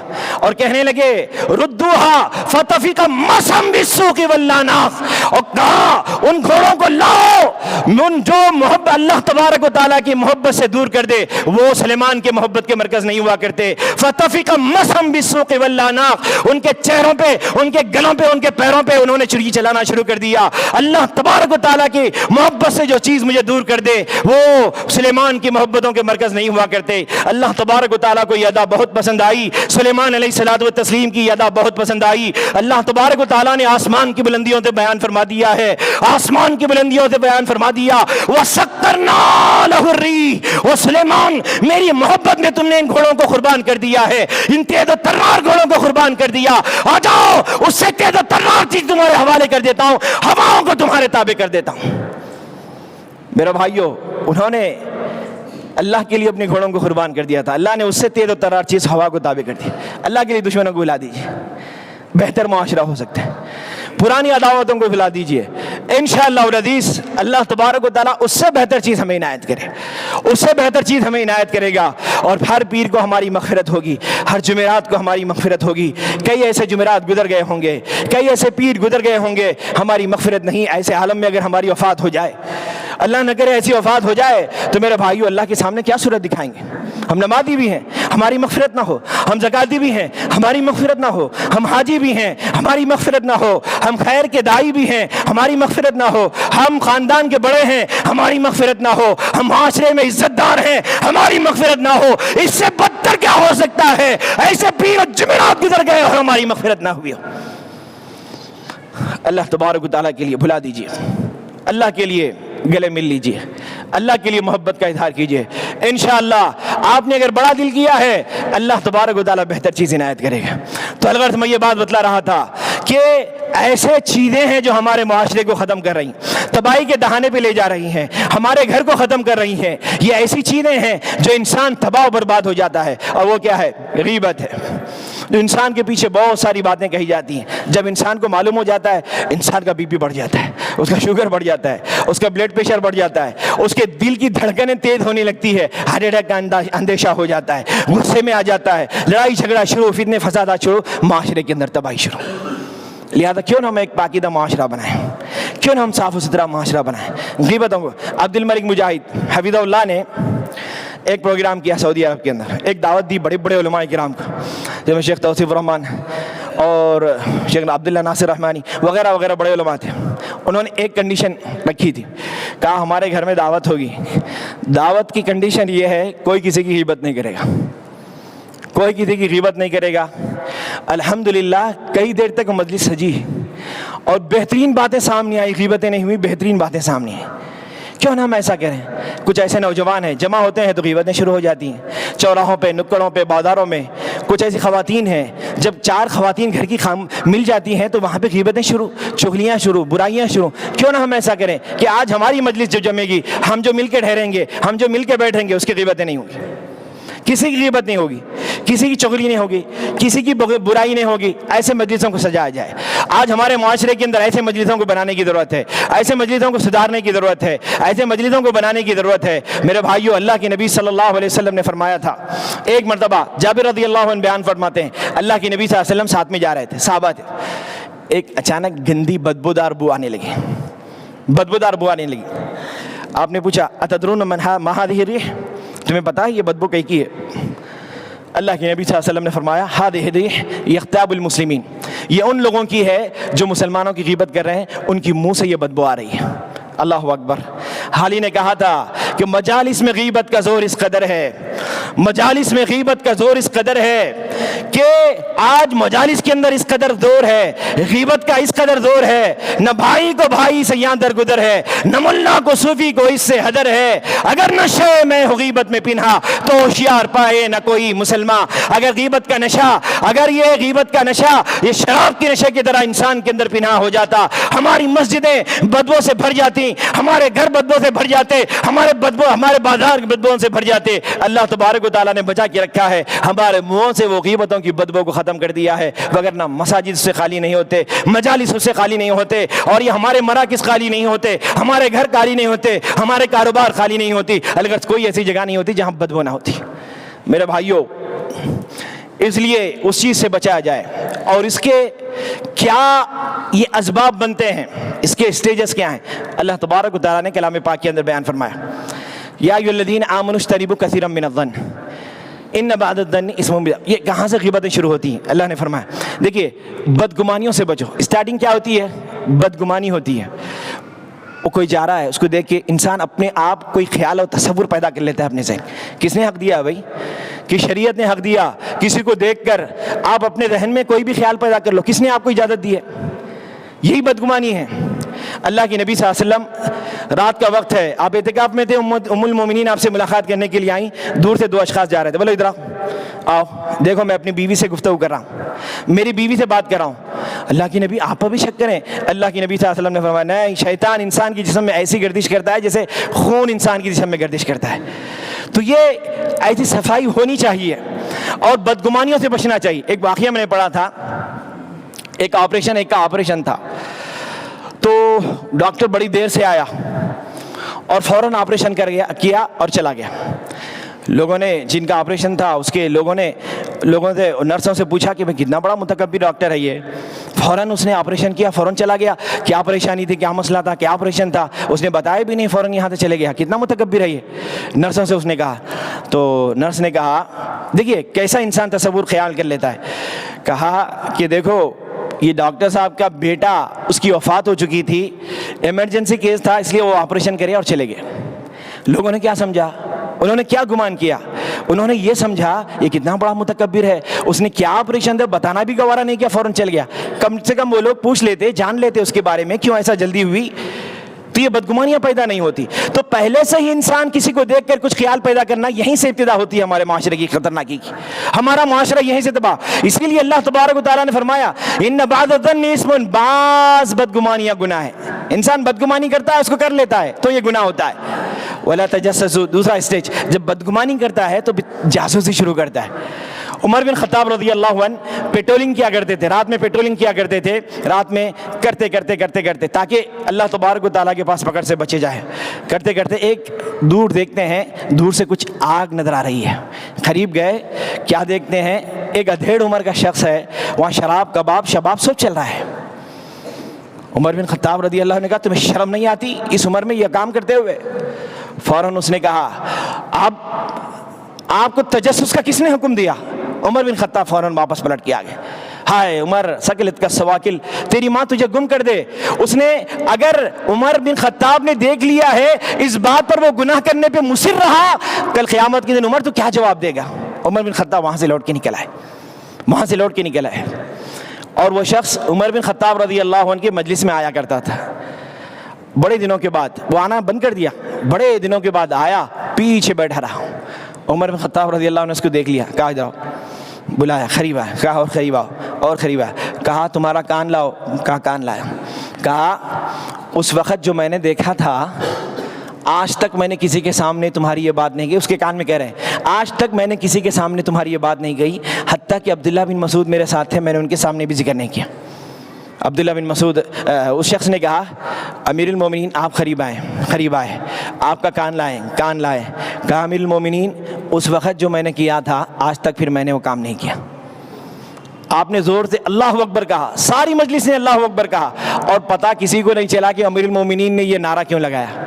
اور کہنے لگے ردوہا فتفق مسحا بالسوق والعناق، اور کہا ان گھوڑوں کو لاؤ من جو محبت اللہ تبارک و تعالیٰ کی محبت سے دور کر دے، وہ سلیمان کے محبت کے مرکز نہیں ہوا کرتے۔ فتفق مسحا بالسوق والعناق، ان کے چہروں پہ، ان کے گلوں پہ، ان کے پیروں پہ انہوں نے چھڑی چلانا شروع کر دیا۔ اللہ تبارک و تعالیٰ کی محبت سے جو چیز مجھے دور کر دے وہ سلیمان کی محبتوں کے مرکز نہیں ہوا کرتے۔ اللہ تبارک و تعالیٰ کو یہ ادا بہت پسند آئی، سلیمان علیہ الصلوۃ والتسلیم کی یہ ادا بہت پسند آئی۔ اللہ تبارک و تعالیٰ نے آسمان کی بلندیوں سے بیان فرما دیا ہے، آسمان کی بلندیوں سے بیان فرما دیا وَسَخَّرْنَا لَهُ الرِّيحَ، وہ سلیمان میری محبت میں تم نے ان گھوڑوں کو قربان کر دیا ہے، ان تیز و ترار گھوڑوں کو قربان کر دیا، آ جاؤ اس سے تیز و ترار چیز تمہارے حوالے کر دیتا ہوں، ہواؤں کو تمہارے تابع کر دیتا ہوں۔ میرے بھائیو، انہوں نے اللہ کے لیے اپنے گھوڑوں کو قربان کر دیا تھا، اللہ نے اس سے تیز و ترار چیز ہوا کو تابع کر دی۔ اللہ کے لیے دشمنوں کو بلا دیجیے، بہتر معاشرہ ہو سکتا ہے، پرانی عداوتوں کو بلا دیجیے، انشاءاللہ العزیز اللہ تبارک و تعالیٰ اس سے بہتر چیز ہمیں عنایت کرے، اس سے بہتر چیز ہمیں عنایت کرے گا، اور ہر پیر کو ہماری مغفرت ہوگی، ہر جمعرات کو ہماری مغفرت ہوگی۔ کئی ایسے جمعرات گزر گئے ہوں گے، کئی ایسے پیر گزر گئے ہوں گے، ہماری مغفرت نہیں۔ ایسے عالم میں اگر ہماری وفات ہو جائے، اللہ نہ کرے ایسی وفات ہو جائے، تو میرے بھائیو اللہ کے سامنے کیا صورت دکھائیں گے؟ ہم نمازی بھی ہیں، ہماری مغفرت نہ ہو، ہم زکاتی بھی ہیں، ہماری مغفرت نہ ہو، ہم حاجی بھی ہیں، ہماری مغفرت نہ ہو، ہم خیر کے دائی بھی ہیں، ہماری مغفرت نہ ہو، ہم خاندان کے بڑے ہیں، ہماری مغفرت نہ ہو، ہم معاشرے میں عزت دار ہیں، ہماری مغفرت نہ ہو۔ اس سے بدتر کیا ہو سکتا ہے؟ ایسے پیر اور جمعرات گزر گئے اور ہماری مغفرت نہ ہوئی۔ اللہ تبارک و تعالیٰ کے لیے بھلا دیجیے، اللہ کے لیے گلے مل لیجیے، اللہ کے لیے محبت کا اظہار کیجیے، انشاءاللہ آپ نے اگر بڑا دل کیا ہے اللہ تبارک و تعالیٰ بہتر چیز عنایت کرے گا۔ تو الغرض میں یہ بات بتلا رہا تھا کہ ایسے چیزیں ہیں جو ہمارے معاشرے کو ختم کر رہی ہیں، تباہی کے دہانے پہ لے جا رہی ہیں، ہمارے گھر کو ختم کر رہی ہیں۔ یہ ایسی چیزیں ہیں جو انسان تباہ و برباد ہو جاتا ہے، اور وہ کیا ہے؟ غیبت ہے۔ جو انسان کے پیچھے بہت ساری باتیں کہی جاتی ہیں، جب انسان کو معلوم ہو جاتا ہے انسان کا بی پی بڑھ جاتا ہے، اس کا شوگر بڑھ جاتا ہے، اس کا بلڈ پریشر بڑھ جاتا ہے، اس کے دل کی دھڑکنیں تیز ہونے لگتی ہے، ہارٹ اٹیک کا اندیشہ ہو جاتا ہے، غصے میں آ جاتا ہے، لڑائی جھگڑا شروع، فتنے فسادات شروع، معاشرے کے اندر تباہی شروع۔ لہذا کیوں نہ ہم ایک پاکیزہ معاشرہ بنائیں، کیوں نہ ہم صاف و ستھرا معاشرہ بنائیں۔ غیبتوں کو عبد الملک مجاہد حفظہ اللہ نے ایک پروگرام کیا سعودی عرب کے اندر، ایک دعوت دی بڑے بڑے علماء کرام کو، جس میں شیخ توصیف الرحمان اور شیخ عبداللہ ناصر رحمانی وغیرہ وغیرہ بڑے علماء تھے۔ انہوں نے ایک کنڈیشن رکھی تھی، کہا ہمارے گھر میں دعوت ہوگی، دعوت کی کنڈیشن یہ ہے کوئی کسی کی غیبت نہیں کرے گا، کوئی کسی کی غیبت نہیں کرے گا۔ الحمدللہ کئی دیر تک مجلس سجی اور بہترین باتیں سامنے آئی، غیبتیں نہیں ہوئی، بہترین باتیں سامنے آئیں۔ کیوں نہ ہم ایسا کریں؟ کچھ ایسے نوجوان ہیں جمع ہوتے ہیں تو غیبتیں شروع ہو جاتی ہیں، چوراہوں پہ، نکڑوں پہ، بازاروں میں۔ کچھ ایسی خواتین ہیں جب چار خواتین گھر کی مل جاتی ہیں تو وہاں پہ غیبتیں شروع، چغلیاں شروع، برائیاں شروع۔ کیوں نہ ہم ایسا کریں کہ آج ہماری مجلس جو جمے گی، ہم جو مل کے ٹھہریں گے، ہم جو مل کے بیٹھیں گے، اس کی غیبتیں نہیں ہوگی، کسی کی غیبت نہیں ہوگی، کسی کی چغلی نہیں ہوگی، کسی کی برائی نہیں ہوگی۔ ایسے مجلسوں کو سجایا جائے۔ آج ہمارے معاشرے کے اندر ایسے مجلسوں کو بنانے کی ضرورت ہے، ایسے مجلسوں کو سدھارنے کی ضرورت ہے، ایسے مجلسوں کو بنانے کی ضرورت ہے۔ میرے بھائیو، اللہ کے نبی صلی اللہ علیہ وسلم نے فرمایا تھا، ایک مرتبہ جابر رضی اللہ عنہ بیان فرماتے ہیں، اللہ کے نبی صلی اللہ علیہ وسلم ساتھ میں جا رہے تھے، صحابہ تھے، ایک اچانک گندی بدبودار بو آنے لگی، بدبودار بو آنے لگی۔ آپ نے پوچھا اتدرون ما هذه الريح، تمہیں پتا ہے یہ بدبو کہیں کی ہے؟ اللہ کے نبی صلی اللہ علیہ وسلم نے فرمایا هذه الريح يغتاب المسلمين، یہ ان لوگوں کی ہے جو مسلمانوں کی غیبت کر رہے ہیں، ان کی منہ سے یہ بدبو آ رہی ہے۔ اللہ اکبر۔ حالی نے کہا تھا کہ مجالس میں غیبت کا زور اس قدر ہے، مجالس میں غیبت کا زور اس قدر ہے کہ آج مجالس کے اندر اس قدر زور ہے، غیبت کا اس قدر زور ہے، نہ بھائی کو بھائی سے یہاں درگزر ہے، نہ ملا کو صوفی کو اس سے حذر ہے۔ اگر نشے میں ہو غیبت میں پنہا تو ہوشیار پائے نہ کوئی مسلمان۔ اگر غیبت کا نشہ، اگر یہ غیبت کا نشہ یہ شراب کے نشے کی طرح انسان کے اندر پنہا ہو جاتا، ہماری مسجدیں بدبو سے بھر جاتی، ہمارے گھر بدبو سے بھر جاتے، ہمارے بازار بدبو سے بھر جاتے۔ اللہ تبارک تبارک و تعالیٰ نے بچا کے رکھا ہے، ہمارے منہوں سے وہ غیبتوں کی بدبو کو ختم کر دیا ہے، وگرنہ مساجد سے خالی نہیں ہوتے، مجالس سے خالی نہیں ہوتے، اور یہ ہمارے مراکز خالی نہیں ہوتے، ہمارے گھر خالی نہیں ہوتے، ہمارے کاروبار خالی نہیں ہوتی، اگر کوئی ایسی جگہ نہیں ہوتی جہاں بدبو نہ ہوتی۔ میرے بھائیوں، اس لیے اس چیز سے بچایا جائے، اور اس کے کیا یہ اسباب بنتے ہیں، اس کے اسٹیجز کیا ہیں، اللہ تبارک و تعالیٰ نے کلام پاک کے اندر بیان فرمایا، یا ایھا الذین آمنوا اجتنبوا کثیرا من الظن ان بعض الظن اسم۔ یہ کہاں سے غیبتیں شروع ہوتی ہیں؟ اللہ نے فرمایا دیکھیے بدگمانیوں سے بچو۔ اسٹارٹنگ کیا ہوتی ہے؟ بدگمانی ہوتی ہے۔ وہ کوئی جا رہا ہے، اس کو دیکھ کے انسان اپنے آپ کوئی خیال اور تصور پیدا کر لیتا ہے اپنے ذہن۔ کس نے حق دیا بھائی؟ کہ شریعت نے حق دیا؟ کسی کو دیکھ کر آپ اپنے ذہن میں کوئی بھی خیال پیدا کر لو، کس نے آپ کو اجازت دی ہے؟ یہی بدگمانی ہے۔ اللہ کے نبی صلی اللہ علیہ وسلم رات کا وقت ہے، آپ اعتکاف میں تھے، ام المومنین آپ سے ملاقات کرنے کے لیے آئیں، دور سے دو اشخاص جا رہے تھے، بولو ادھر آؤ، دیکھو میں اپنی بیوی سے گفتگو کر رہا ہوں، میری بیوی سے بات کر رہا ہوں۔ اللہ کی نبی آپ پر بھی شک کریں؟ اللہ کی نبی صلی اللہ علیہ وسلم نے فرمایا نہیں، شیطان انسان کی جسم میں ایسی گردش کرتا ہے جیسے خون انسان کی جسم میں گردش کرتا ہے۔ تو یہ ایسی صفائی ہونی چاہیے اور بدگمانیوں سے بچنا چاہیے۔ ایک واقعہ میں نے پڑھا تھا، ایک کا آپریشن تھا، تو ڈاکٹر بڑی دیر سے آیا اور فوراً آپریشن کیا اور چلا گیا۔ لوگوں نے، جن کا آپریشن تھا اس کے لوگوں سے نرسوں سے پوچھا کہ بھئی کتنا بڑا متکبر ڈاکٹر ہے یہ، فوراً اس نے آپریشن کیا، فوراً چلا گیا۔ کیا پریشانی تھی، کیا مسئلہ تھا، کیا آپریشن تھا، اس نے بتایا بھی نہیں، فوراً یہاں سے چلے گیا۔ کتنا متکبر ہے یہ، نرسوں سے اس نے کہا۔ تو نرس نے کہا دیکھیے کیسا انسان تصور خیال کر لیتا ہے، کہا کہ دیکھو یہ ڈاکٹر صاحب کا بیٹا، اس کی وفات ہو چکی تھی، ایمرجنسی کیس تھا، اس لیے وہ آپریشن کرے اور چلے گئے۔ لوگوں نے کیا سمجھا، انہوں نے کیا گمان کیا؟ انہوں نے یہ سمجھا یہ کتنا بڑا متکبر ہے، اس نے کیا آپریشن تھا بتانا بھی گوارا نہیں کیا، فوراً چل گیا۔ کم سے کم وہ لوگ پوچھ لیتے، جان لیتے اس کے بارے میں کیوں ایسا جلدی ہوئی، تو یہ بدگمانیاں پیدا نہیں ہوتی۔ تو پہلے سے ہی انسان کسی کو دیکھ کر کچھ خیال پیدا کرنا یہیں سے ابتدا ہوتی ہے ہمارے معاشرے کی خطرناکی کی، ہمارا معاشرہ یہیں سے تباہ۔ اس لیے اللہ تبارک و تعالیٰ نے فرمایا ان بعض الظن اسم، بعض بدگمانیاں گناہ ہے۔ انسان بدگمانی کرتا ہے، اس کو کر لیتا ہے تو یہ گناہ ہوتا ہے۔ ولا تجسسوا، دوسرا اسٹیج، جب بدگمانی کرتا ہے تو جاسوسی شروع کرتا ہے۔ عمر بن خطاب رضی اللہ عنہ پیٹرولنگ کیا کرتے تھے، رات میں پیٹرولنگ کیا کرتے تھے، رات میں کرتے تاکہ اللہ تبارک و تعالیٰ کے پاس پکڑ سے بچے جائے۔ کرتے ایک دور دیکھتے ہیں، دور سے کچھ آگ نظر آ رہی ہے، قریب گئے، کیا دیکھتے ہیں، ایک ادھیڑ عمر کا شخص ہے، وہاں شراب کباب شباب سب چل رہا ہے۔ عمر بن خطاب رضی اللہ عنہ نے کہا تمہیں شرم نہیں آتی اس عمر میں یہ کام کرتے ہوئے؟ فوراً اس نے کہا آپ کو تجسس کا کس نے حکم دیا؟ عمر بن خطاب فوراً واپس پلٹ کے آگے، ہائے عمر سکلت کا سواکل، تیری ماں تجھے گم کر دے۔ اس نے، اگر عمر بن خطاب نے دیکھ لیا ہے اس بات پر وہ گناہ کرنے پہ مصر رہا، کل قیامت کے دن عمر تو کیا جواب دے گا؟ عمر بن خطاب وہاں سے لوٹ کے نکلا ہے، اور وہ شخص عمر بن خطاب رضی اللہ عنہ کی مجلس میں آیا کرتا تھا۔ بڑے دنوں کے بعد وہ آنا بند کر دیا، بڑے دنوں کے بعد آیا، پیچھے بیٹھا رہا۔ عمر بن خطاب رضی اللہ عنہ نے اس کو دیکھ لیا، کہا ادھر آؤ، بلایا، قریب آیا، کہا اور قریب آؤ، اور قریب آیا، کہا تمہارا کان لاؤ، کہا کان لایا، کہا اس وقت جو میں نے دیکھا تھا آج تک میں نے کسی کے سامنے تمہاری یہ بات نہیں کی۔ اس کے کان میں کہہ رہے ہیں آج تک میں نے کسی کے سامنے تمہاری یہ بات نہیں کہی، حتیٰ کہ عبداللہ بن مسعود میرے ساتھ تھے، میں نے ان کے سامنے بھی ذکر نہیں کیا۔ عبداللہ بن مسعود، اس شخص نے کہا امیر المومنین آپ قریب آئے، آپ کا کان لائے، کہا امیر المومنین اس وقت جو میں نے کیا تھا آج تک پھر میں نے وہ کام نہیں کیا۔ آپ نے زور سے اللہ اکبر کہا، ساری مجلس نے اللہ اکبر کہا، اور پتہ کسی کو نہیں چلا کہ امیر المومنین نے یہ نعرہ کیوں لگایا۔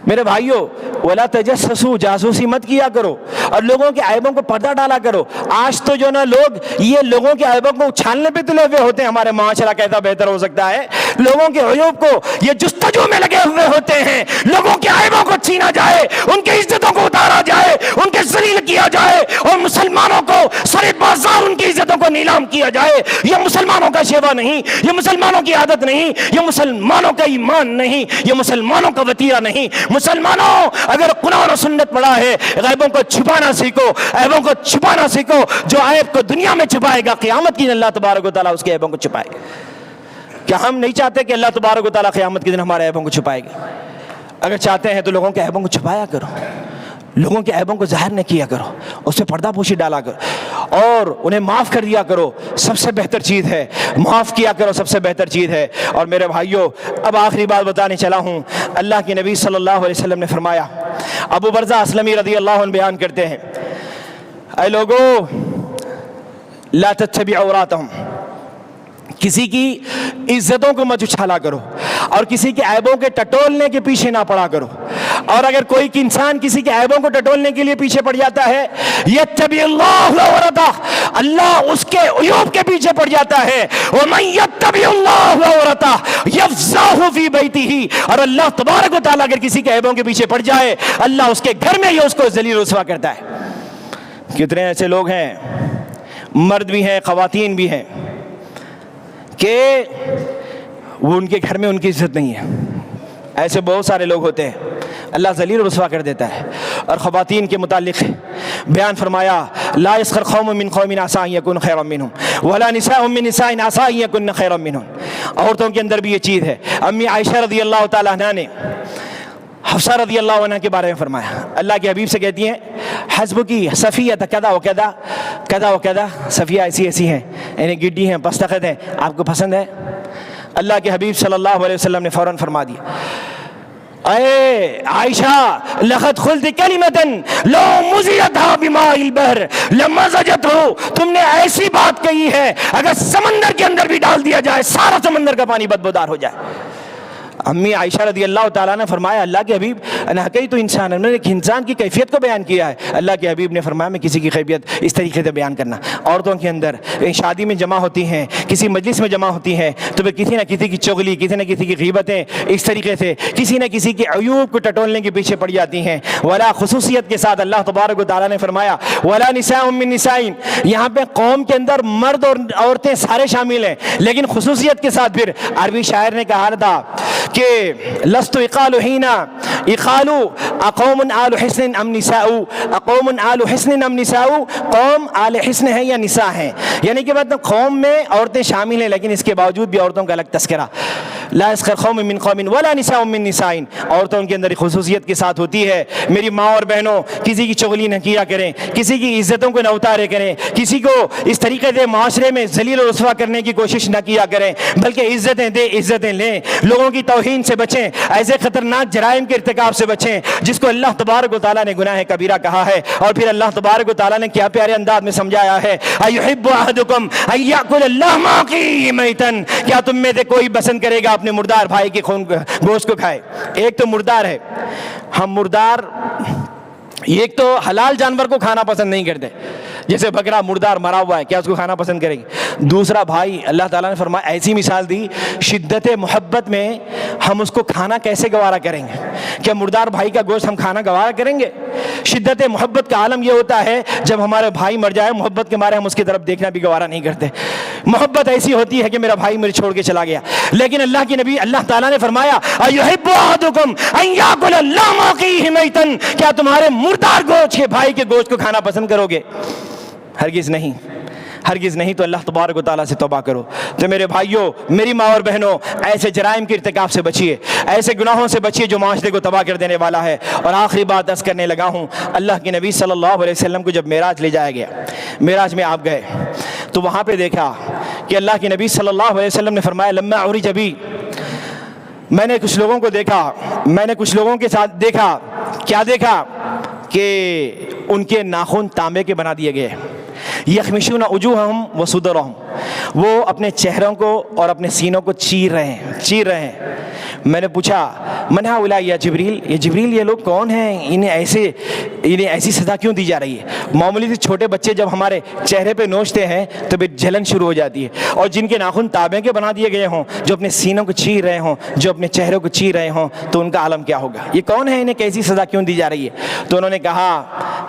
میرے بھائیو، ولا تجسسوا، جاسوسی مت کیا کرو اور لوگوں کے عیبوں کو پردہ ڈالا کرو۔ آج تو جو نا لوگ یہ لوگوں کے عیبوں کو اچھالنے پہ تلے ہوئے ہوتے ہیں، ہمارے معاشرہ کیسا بہتر ہو سکتا ہے، لوگوں کے عیوب کو یہ جستجو میں لگے ہوئے ہوتے ہیں، لوگوں کے عیبوں کو چھینا جائے، ان کی عزتوں کو اتارا جائے، ان کے ذلیل کیا جائے، اور مسلمانوں کو سر بازار ان کی عزتوں کو نیلام کیا جائے۔ یہ مسلمانوں کا شیوا نہیں، یہ مسلمانوں کی عادت نہیں، یہ مسلمانوں کا ایمان نہیں، یہ مسلمانوں کا وتیرہ نہیں۔ مسلمانوں، اگر قرآن و سنت پڑھا ہے، غیبوں کو چھپانا سیکھو، عیبوں کو چھپانا سیکھو۔ جو عیب کو دنیا میں چھپائے گا، قیامت کی دن اللہ تبارک و تعالیٰ اس کے عیبوں کو چھپائے گا۔ کیا ہم نہیں چاہتے کہ اللہ تبارک و تعالیٰ قیامت کے دن ہمارے عیبوں کو چھپائے گا؟ اگر چاہتے ہیں تو لوگوں کے عیبوں کو چھپایا کرو، لوگوں کے عیبوں کو ظاہر نہ کیا کرو، اس پہ پردہ پوشی ڈالا کرو اور انہیں معاف کر دیا کرو، سب سے بہتر چیز ہے، معاف کیا کرو، سب سے بہتر چیز ہے۔ اور میرے بھائیوں، اب آخری بات بتانے چلا ہوں۔ اللہ کے نبی صلی اللہ علیہ وسلم نے فرمایا، ابو برزہ اسلمی رضی اللہ عنہ بیان کرتے ہیں، اے لوگو لا تتبعوا عوراتہم، کسی کی عزتوں کو مت اچھالا کرو اور کسی کے عیبوں کے ٹٹولنے کے پیچھے نہ پڑا کرو۔ اور اگر کوئی انسان کسی کے عیبوں کو ٹٹولنے کے لیے پیچھے پڑ جاتا ہے، یتبع اللہ عورتہ، اللہ اس کے عیوب کے پیچھے پڑ جاتا ہے، ومن یتبع اللہ عورتہ یفضحہ فی بیتہ، اور اللہ تبارک و تعالیٰ اگر کسی کے عیبوں کے پیچھے پڑ جائے، اللہ اس کے گھر میں ہی اس کو ذلیل رسوا کرتا ہے۔ کتنے ایسے لوگ ہیں، مرد بھی ہیں خواتین بھی ہیں، کہ وہ ان کے گھر میں ان کی عزت نہیں ہے۔ ایسے بہت سارے لوگ ہوتے ہیں، اللہ ذلیل رسوا کر دیتا ہے۔ اور خواتین کے متعلق بیان فرمایا، لا يسخر قوم من قوم عسى ان يكونوا خيرا منهم ولا نساء من نساء عسى ان يكن خيرا منهم۔ عورتوں کے اندر بھی یہ چیز ہے۔ امی عائشہ رضی اللہ تعالیٰ عنہ نے حفصہ رضی اللہ عنہ کے بارے میں فرمایا، اللہ کے حبیب سے کہتی ہیں، حسبکی صفیہ کذا و کذا کذا و کذا، صفیہ ایسی ایسی ہیں، یعنی گڈی ہیں، پستخط ہیں، آپ کو پسند ہے؟ اللہ کے حبیب صلی اللہ علیہ وسلم نے فوراً فرما دیا، اے عائشہ لقد قلت کلمۃ لو مزجتها بماء البحر لمزجته، تم نے ایسی بات کہی ہے اگر سمندر کے اندر بھی ڈال دیا جائے سارا سمندر کا پانی بدبودار ہو جائے۔ امی عائشہ رضی اللہ تعالیٰ نے فرمایا، اللہ کے حبیب انا کئی تو انسان ہے، انہوں نے ایک انسان کی کیفیت کو بیان کیا ہے۔ اللہ کے حبیب نے فرمایا میں کسی کی کیفیت اس طریقے سے بیان کرنا۔ عورتوں کے اندر شادی میں جمع ہوتی ہیں، کسی مجلس میں جمع ہوتی ہیں تو پھر کسی نہ کسی کی چغلی، کسی نہ کسی کی غیبتیں، اس طریقے سے کسی نہ کسی کے عیوب کو ٹٹولنے کے پیچھے پڑ جاتی ہیں۔ ولا خصوصیت کے ساتھ اللہ تبارک و تعالیٰ نے فرمایا ولا نساء من نساء، یہاں پہ قوم کے اندر مرد اور عورتیں سارے شامل ہیں، لیکن خصوصیت کے ساتھ پھر عربی شاعر نے کہا تھا کہ لست اقال حینا اقال اقوم آل حسن ام نساء، اقوم آل حسن ام نساء، قوم آل حسن ہے یا نساء ہیں، یعنی کہ مطلب قوم میں عورتیں شامل ہیں لیکن اس کے باوجود بھی عورتوں کا الگ تذکرہ۔ لا يسخر قوم من قوم ولا نساء من نساء، عورتوں کے اندر خصوصیت کے ساتھ ہوتی ہے، میری ماں اور بہنوں کسی کی چغلی نہ کیا کریں، کسی کی عزتوں کو نہ اتارے کریں، کسی کو اس طریقے سے معاشرے میں ذلیل و رسوا کرنے کی کوشش نہ کیا کریں، بلکہ عزتیں دیں، عزتیں لیں، لوگوں کی توہین سے بچیں، ایسے خطرناک جرائم کے ارتکاب سے بچیں جس کو اللہ تبارک و تعالیٰ نے گناہ کبیرہ کہا ہے۔ اور پھر اللہ تبارک و تعالیٰ نے کیا پیارے انداز میں سمجھایا ہے، اَيُحِبُّ أَحَدُكُمْ أَن يَأْكُلَ اللَّحْمَ أَخِيهِ مَيْتًا، کیا تم میں سے کوئی پسند کرے گا اپنے مردار بھائی کے خون گوشت کو کھائے؟ ایک تو مردار ہے، ہم مردار ایک تو حلال جانور کو کھانا پسند نہیں کرتے، جیسے بکرا مردار مرا ہوا ہے، کیا اس کو کھانا پسند کریں گے؟ دوسرا بھائی، اللہ تعالیٰ نے فرمایا ایسی مثال دی، شدت محبت میں ہم اس کو کھانا کیسے گوارا کریں گے؟ کیا مردار بھائی کا گوشت ہم کھانا گوارا کریں گے؟ شدت محبت کا عالم یہ ہوتا ہے جب ہمارے بھائی مر جائے، محبت کے مارے ہم اس کی طرف دیکھنا بھی گوارا نہیں کرتے۔ محبت ایسی ہوتی ہے کہ میرا بھائی مجھے چھوڑ کے چلا گیا، لیکن اللہ کے نبی اللہ تعالیٰ نے فرمایا اَيُحِبُّ أَحَدُكُمْ أَن يَأْكُلَ اللَّحْمَ أَخِيهِ مَيْتًا، کیا تمہارے مردار گوشت کے بھائی کے گوشت کو کھانا پسند کرو گے؟ ہرگز نہیں، ہرگز نہیں۔ تو اللہ تبارک و تعالیٰ سے توبہ کرو۔ تو میرے بھائیوں، میری ماں اور بہنوں، ایسے جرائم کے ارتکاب سے بچیے، ایسے گناہوں سے بچیے جو معاشرے کو تباہ کر دینے والا ہے۔ اور آخری بات عرض کرنے لگا ہوں، اللہ کے نبی صلی اللہ علیہ وسلم کو جب معراج لے جایا گیا، معراج میں آپ گئے تو وہاں پہ دیکھا کہ اللہ کے نبی صلی اللہ علیہ وسلم نے فرمایا لما عرج بی، میں نے کچھ لوگوں کو دیکھا، میں نے کچھ لوگوں کے ساتھ دیکھا، کیا دیکھا کہ ان کے ناخن تانبے کے بنا دیے گئے، یخمشون وجوہہم وصدورہم، وہ اپنے چہروں کو اور اپنے سینوں کو چیر رہے ہیں۔ میں نے پوچھا من ہؤلاء یا جبریل، یہ جبریل یہ لوگ کون ہیں، انہیں ایسی سزا کیوں دی جا رہی ہے؟ معمولی سے چھوٹے بچے جب ہمارے چہرے پہ نوچتے ہیں تو پھر جلن شروع ہو جاتی ہے، اور جن کے ناخن تانبے کے بنا دیے گئے ہوں، جو اپنے سینوں کو چیر رہے ہوں، جو اپنے چہروں کو چیر رہے ہوں، تو ان کا عالم کیا ہوگا؟ یہ کون ہے، انہیں کیسی سزا کیوں دی جا رہی ہے؟ تو انہوں نے کہا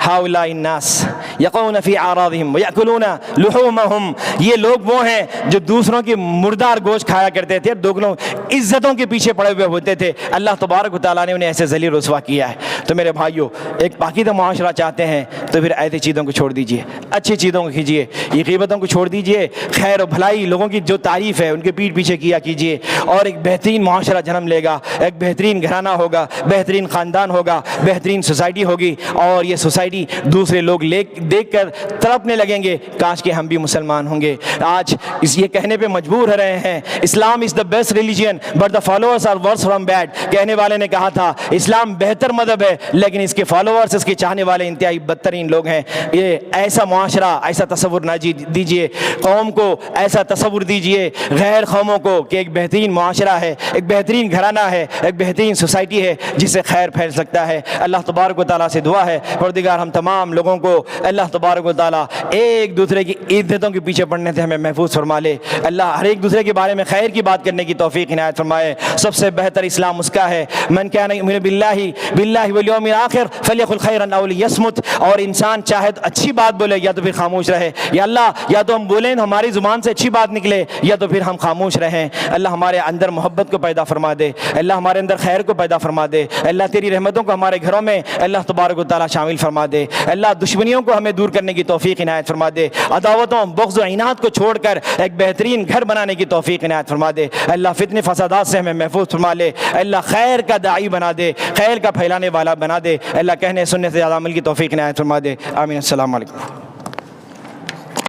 ہؤلاء الناس یقعون فی اعراضہم ویأکلون لحومہم، یہ لوگ وہ ہیں جو دوسروں کی مردار گوشت کھایا کرتے تھے، دوگنوں عزتوں کے پیچھے پڑے ہوئے ہوتے تھے۔ اللہ اللہ تبارک و تعالیٰ نے انہیں ایسے ذلیل رسوا کیا ہے۔ تو میرے بھائیوں، ایک پاکیزہ معاشرہ چاہتے ہیں تو پھر ایسی چیزوں کو چھوڑ دیجئے، اچھی چیزوں کو کیجیے، یہ غیبتوں کو چھوڑ دیجئے، خیر و بھلائی لوگوں کی جو تعریف ہے ان کے پیٹھ پیچھے کیا کیجیے، اور ایک بہترین معاشرہ جنم لے گا، ایک بہترین گھرانہ ہوگا، بہترین خاندان ہوگا، بہترین سوسائٹی ہوگی، اور یہ سوسائٹی دوسرے لوگ دیکھ کر تڑپنے لگیں گے کاش کہ ہم بھی مسلمان ہوں گے۔ آج یہ کہنے پہ مجبور ہو رہے ہیں Islam is the best religion but the followers are worse from bad. کہنے والے نے کہا تھا اسلام بہتر مذہب ہے لیکن اس کے فالوورز، اس کے چاہنے والے انتہائی بدترین لوگ ہیں۔ یہ ایسا معاشرہ، ایسا تصور نہ دیجیے قوم کو، ایسا تصور دیجیے غیر قوموں کو کہ ایک بہترین معاشرہ ہے، ایک بہترین گھرانہ ہے، ایک بہترین سوسائٹی ہے جس سے خیر پھیل سکتا ہے۔ اللہ تبارک و تعالیٰ سے دعا ہے پروردگار ہم تمام لوگوں کو اللہ تبارک و تعالیٰ ایک دوسرے کی عزتوں کے پیچھے پڑنے سے ہمیں محفوظ فرما لے۔ اللہ ہر ایک دوسرے کے بارے میں خیر کی بات کرنے کی توفیق عنایت فرمائے۔ سب سے بہتر اسلام اس کا ہے من کان یؤمن باللہ والیوم الآخر فلیقل خیرا او لیصمت، اور انسان چاہے تو اچھی بات بولے یا تو پھر خاموش رہے۔ یا اللہ یا تو ہم بولیں ہماری زبان سے اچھی بات نکلے یا تو پھر ہم خاموش رہیں۔ اللہ ہمارے اندر محبت کو پیدا فرما دے، اللہ ہمارے اندر خیر کو پیدا فرما دے، اللہ تیری رحمتوں کو ہمارے گھروں میں اللہ تبارک و تعالیٰ شامل فرما دے، اللہ دشمنیوں کو ہمیں دور کرنے کی توفیق عنایت فرما دے، عداوتوں بغض و عناد کو چھوڑ کر ایک بہترین گھر بنانے کی توفیق عنایت فرما دے، اللہ فتنے فسادات سے ہمیں محفوظ فرما لے، اللہ خیر کا داعی بنا دے، خیر کا پھیلانے والا بنا دے، اللہ کہنے سننے سے زیادہ عمل کی توفیق عنایت فرما دے۔ آمین۔ السلام علیکم۔